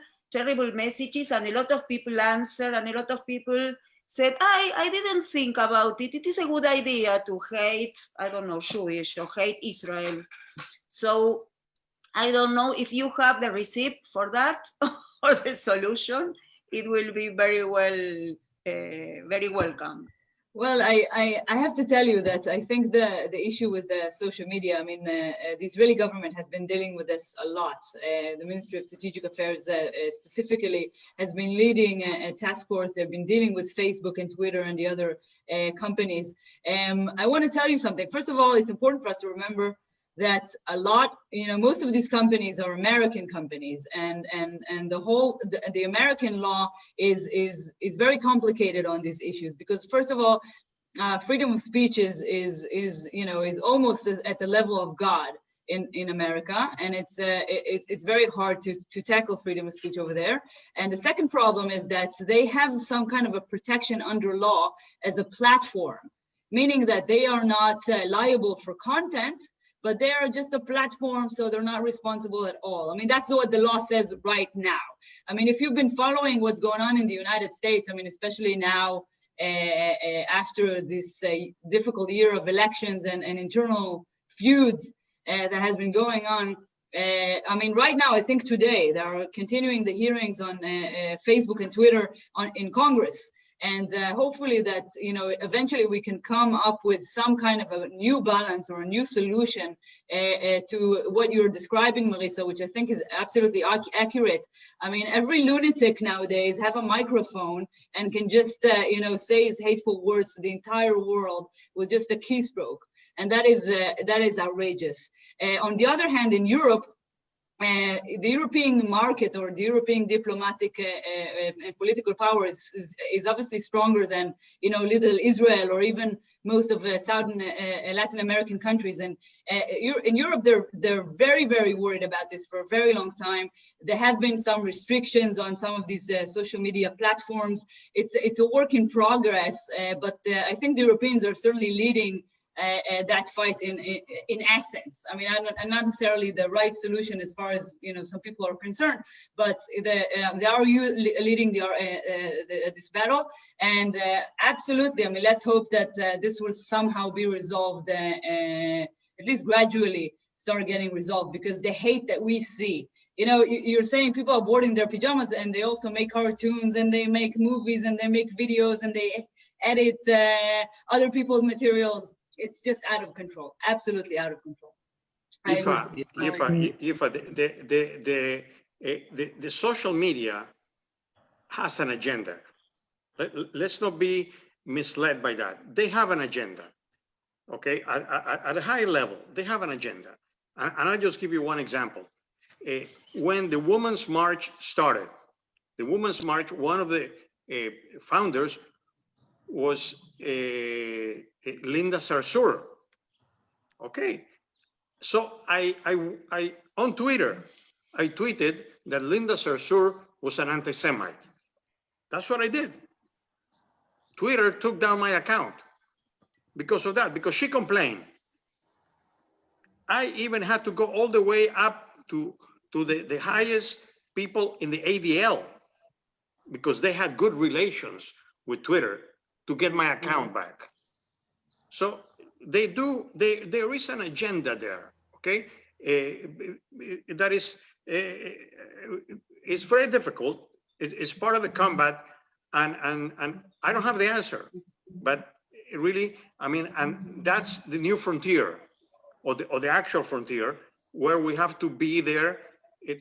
messages, and a lot of people answer, and a lot of people said, I didn't think about it. It is a good idea to hate, I don't know, Jewish or hate Israel. So I don't know if you have the receipt for that or the solution. It will be very welcome. Well, I have to tell you that I think the issue with the social media, I mean, the Israeli government has been dealing with this a lot. The Ministry of Strategic Affairs specifically has been leading a task force. They've been dealing with Facebook and Twitter and the other companies. I want to tell you something. First of all, it's important for us to remember that most of these companies are American companies, and the American law is very complicated on these issues, because first of all, freedom of speech is almost at the level of God in America, and it's very hard to tackle freedom of speech over there. And the second problem is that they have some kind of a protection under law as a platform, meaning that they are not liable for content, but they are just a platform, so they're not responsible at all. I mean, that's what the law says right now. I mean, if you've been following what's going on in the United States, I mean, especially now after this difficult year of elections and internal feuds that has been going on, I mean, right now, I think today, they are continuing the hearings on Facebook and Twitter in Congress. And hopefully that, eventually we can come up with some kind of a new balance or a new solution to what you're describing, Marisa, which I think is absolutely accurate. I mean, every lunatic nowadays have a microphone and can just, say his hateful words to the entire world with just a keystroke. And that is outrageous. On the other hand, in Europe, the European market or the European diplomatic and political power is obviously stronger than little Israel or even most of Southern Latin American countries. And in Europe, they're very, very worried about this for a very long time. There have been some restrictions on some of these social media platforms. It's a work in progress, but I think the Europeans are certainly leading that fight in essence. I mean, I'm not necessarily the right solution as far as some people are concerned, but they are leading this battle, and absolutely. I mean, let's hope that this will somehow be resolved, at least gradually start getting resolved, because the hate that we see. You're saying people are bored in their pajamas, and they also make cartoons, and they make movies, and they make videos, and they edit other people's materials. It's just out of control, absolutely out of control. The social media has an agenda. Let's not be misled by that. They have an agenda, okay? At a high level, they have an agenda. And I'll just give you one example. When the Women's March started, one of the founders was Linda Sarsour. Okay, So on Twitter, I tweeted that Linda Sarsour was an anti-Semite. That's what I did. Twitter took down my account because of that, because she complained. I even had to go all the way up to the highest people in the ADL because they had good relations with Twitter to get my account back. So there is an agenda there, okay? That is, it's very difficult. It's part of the combat, and I don't have the answer, but really, I mean, and that's the new frontier, or the actual frontier, where we have to be there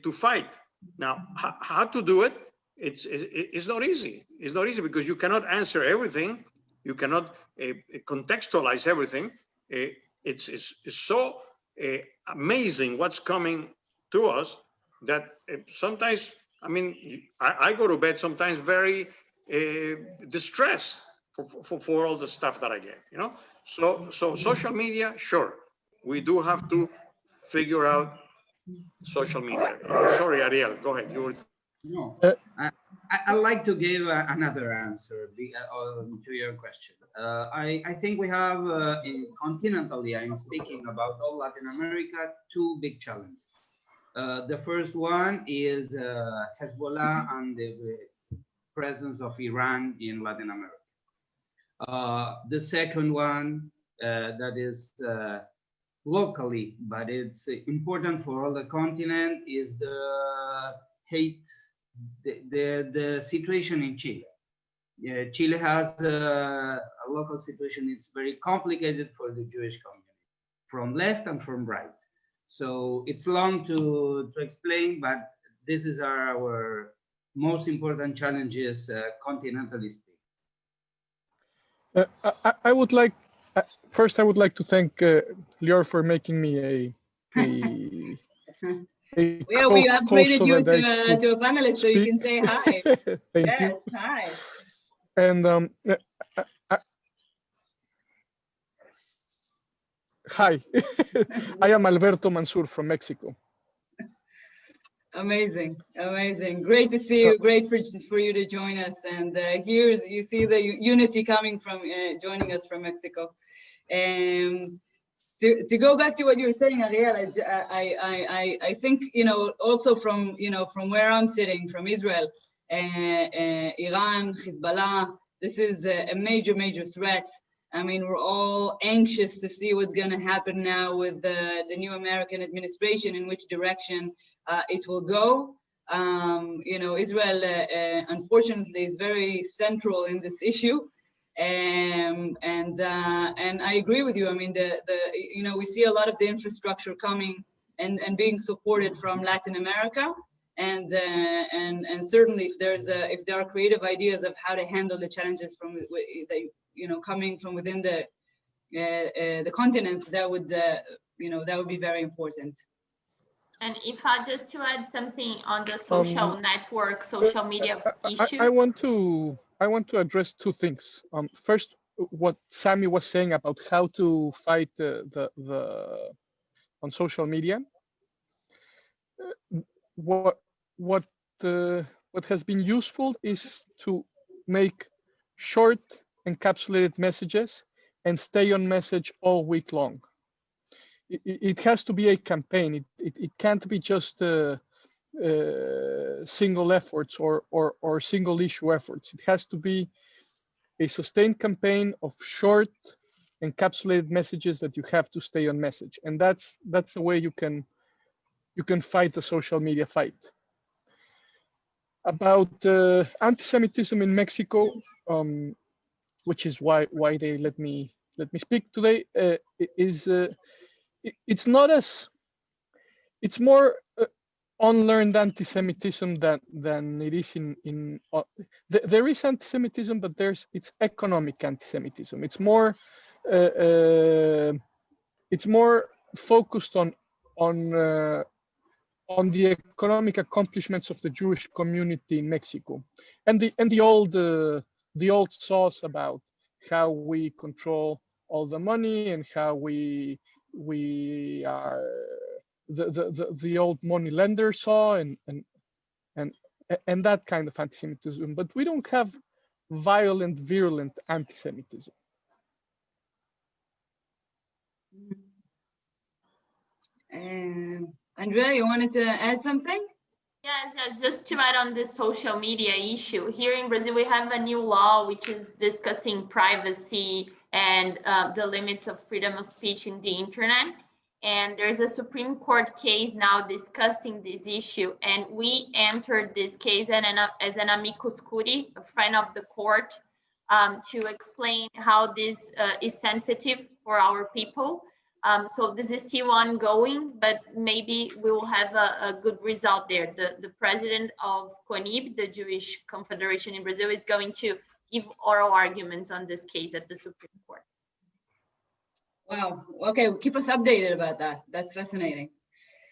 to fight. Now, how to do it? It's not easy. It's not easy because you cannot answer everything. You cannot contextualize everything. It's so amazing what's coming to us that sometimes, I mean, I go to bed sometimes very distressed for all the stuff that I get, you know? So social media, sure. We do have to figure out social media. Sorry, Ariel, go ahead. You were... No, I'd like to give another answer to your question. I think we have, continentally, I'm speaking about all Latin America, two big challenges. The first one is Hezbollah and the presence of Iran in Latin America. The second one, that is locally, but it's important for all the continent, is the hate, the situation in Chile. Chile has a local situation. It's very complicated for the Jewish community, from left and from right. So it's long to explain, but this is our most important challenges, continentally speaking. I would like, first I would like to thank Lior for making me a yeah, we upgraded you to a panelist, so you can say hi. Thank you. Hi. And hi, I am Alberto Mansour from Mexico. Amazing, amazing. Great to see you. Great for you to join us. And you see the unity coming from joining us from Mexico. To go back to what you were saying, Ariel, I think, you know, also from where I'm sitting, from Israel, Iran, Hezbollah, this is a major threat. I mean, we're all anxious to see what's going to happen now with the new American administration, in which direction it will go. You know, Israel, unfortunately, is very central in this issue. And I agree with you. I mean, you know, we see a lot of the infrastructure coming and being supported from Latin America, and certainly if there are creative ideas of how to handle the challenges from coming from within the continent, that would be very important. And if I just to add something on the social network, social media issue. I want to address two things. First, what Sammy was saying about how to fight on social media. What has been useful is to make short, encapsulated messages and stay on message all week long. It has to be a campaign. It can't be just single efforts or single issue efforts. It has to be a sustained campaign of short, encapsulated messages that you have to stay on message, and that's the way you can fight the social media fight. About anti-Semitism in Mexico, which is why they let me speak today, it's more unlearned anti-Semitism than it is in there is anti-Semitism, but it's economic anti-Semitism. It's more focused on the economic accomplishments of the Jewish community in Mexico, and the old sauce about how we control all the money and how we we are the old money lender saw and that kind of anti-Semitism, but we don't have violent, virulent anti-Semitism. Andrea, you wanted to add something? Yes, just to add on this social media issue. Here in Brazil, we have a new law which is discussing privacy and the limits of freedom of speech in the internet. And there's a Supreme Court case now discussing this issue. And we entered this case as an amicus curiae, a friend of the court, to explain how this is sensitive for our people. So this is still ongoing, but maybe we will have a good result there. The president of CONIB, the Jewish Confederation in Brazil, is going to give oral arguments on this case at the Supreme Court. Wow. Okay, keep us updated about that. That's fascinating.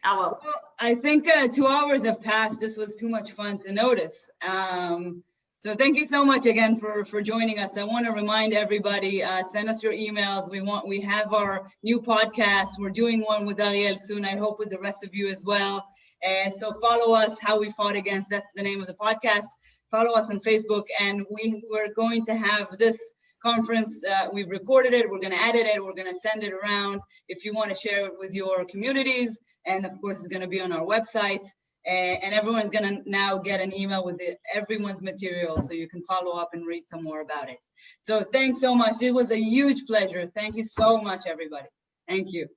I will. Well, I think 2 hours have passed. This was too much fun to notice. So thank you so much again for joining us. I want to remind everybody, send us your emails. We have our new podcast. We're doing one with Ariel soon. I hope with the rest of you as well. And so follow us, How We Fought Against, that's the name of the podcast. Follow us on Facebook, and we're going to have this conference. We've recorded it. We're going to edit it. We're going to send it around if you want to share it with your communities. And of course, it's going to be on our website. And everyone's going to now get an email with everyone's material, so you can follow up and read some more about it. So thanks so much. It was a huge pleasure. Thank you so much, everybody. Thank you.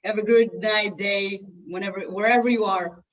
Have a good night, day, wherever you are.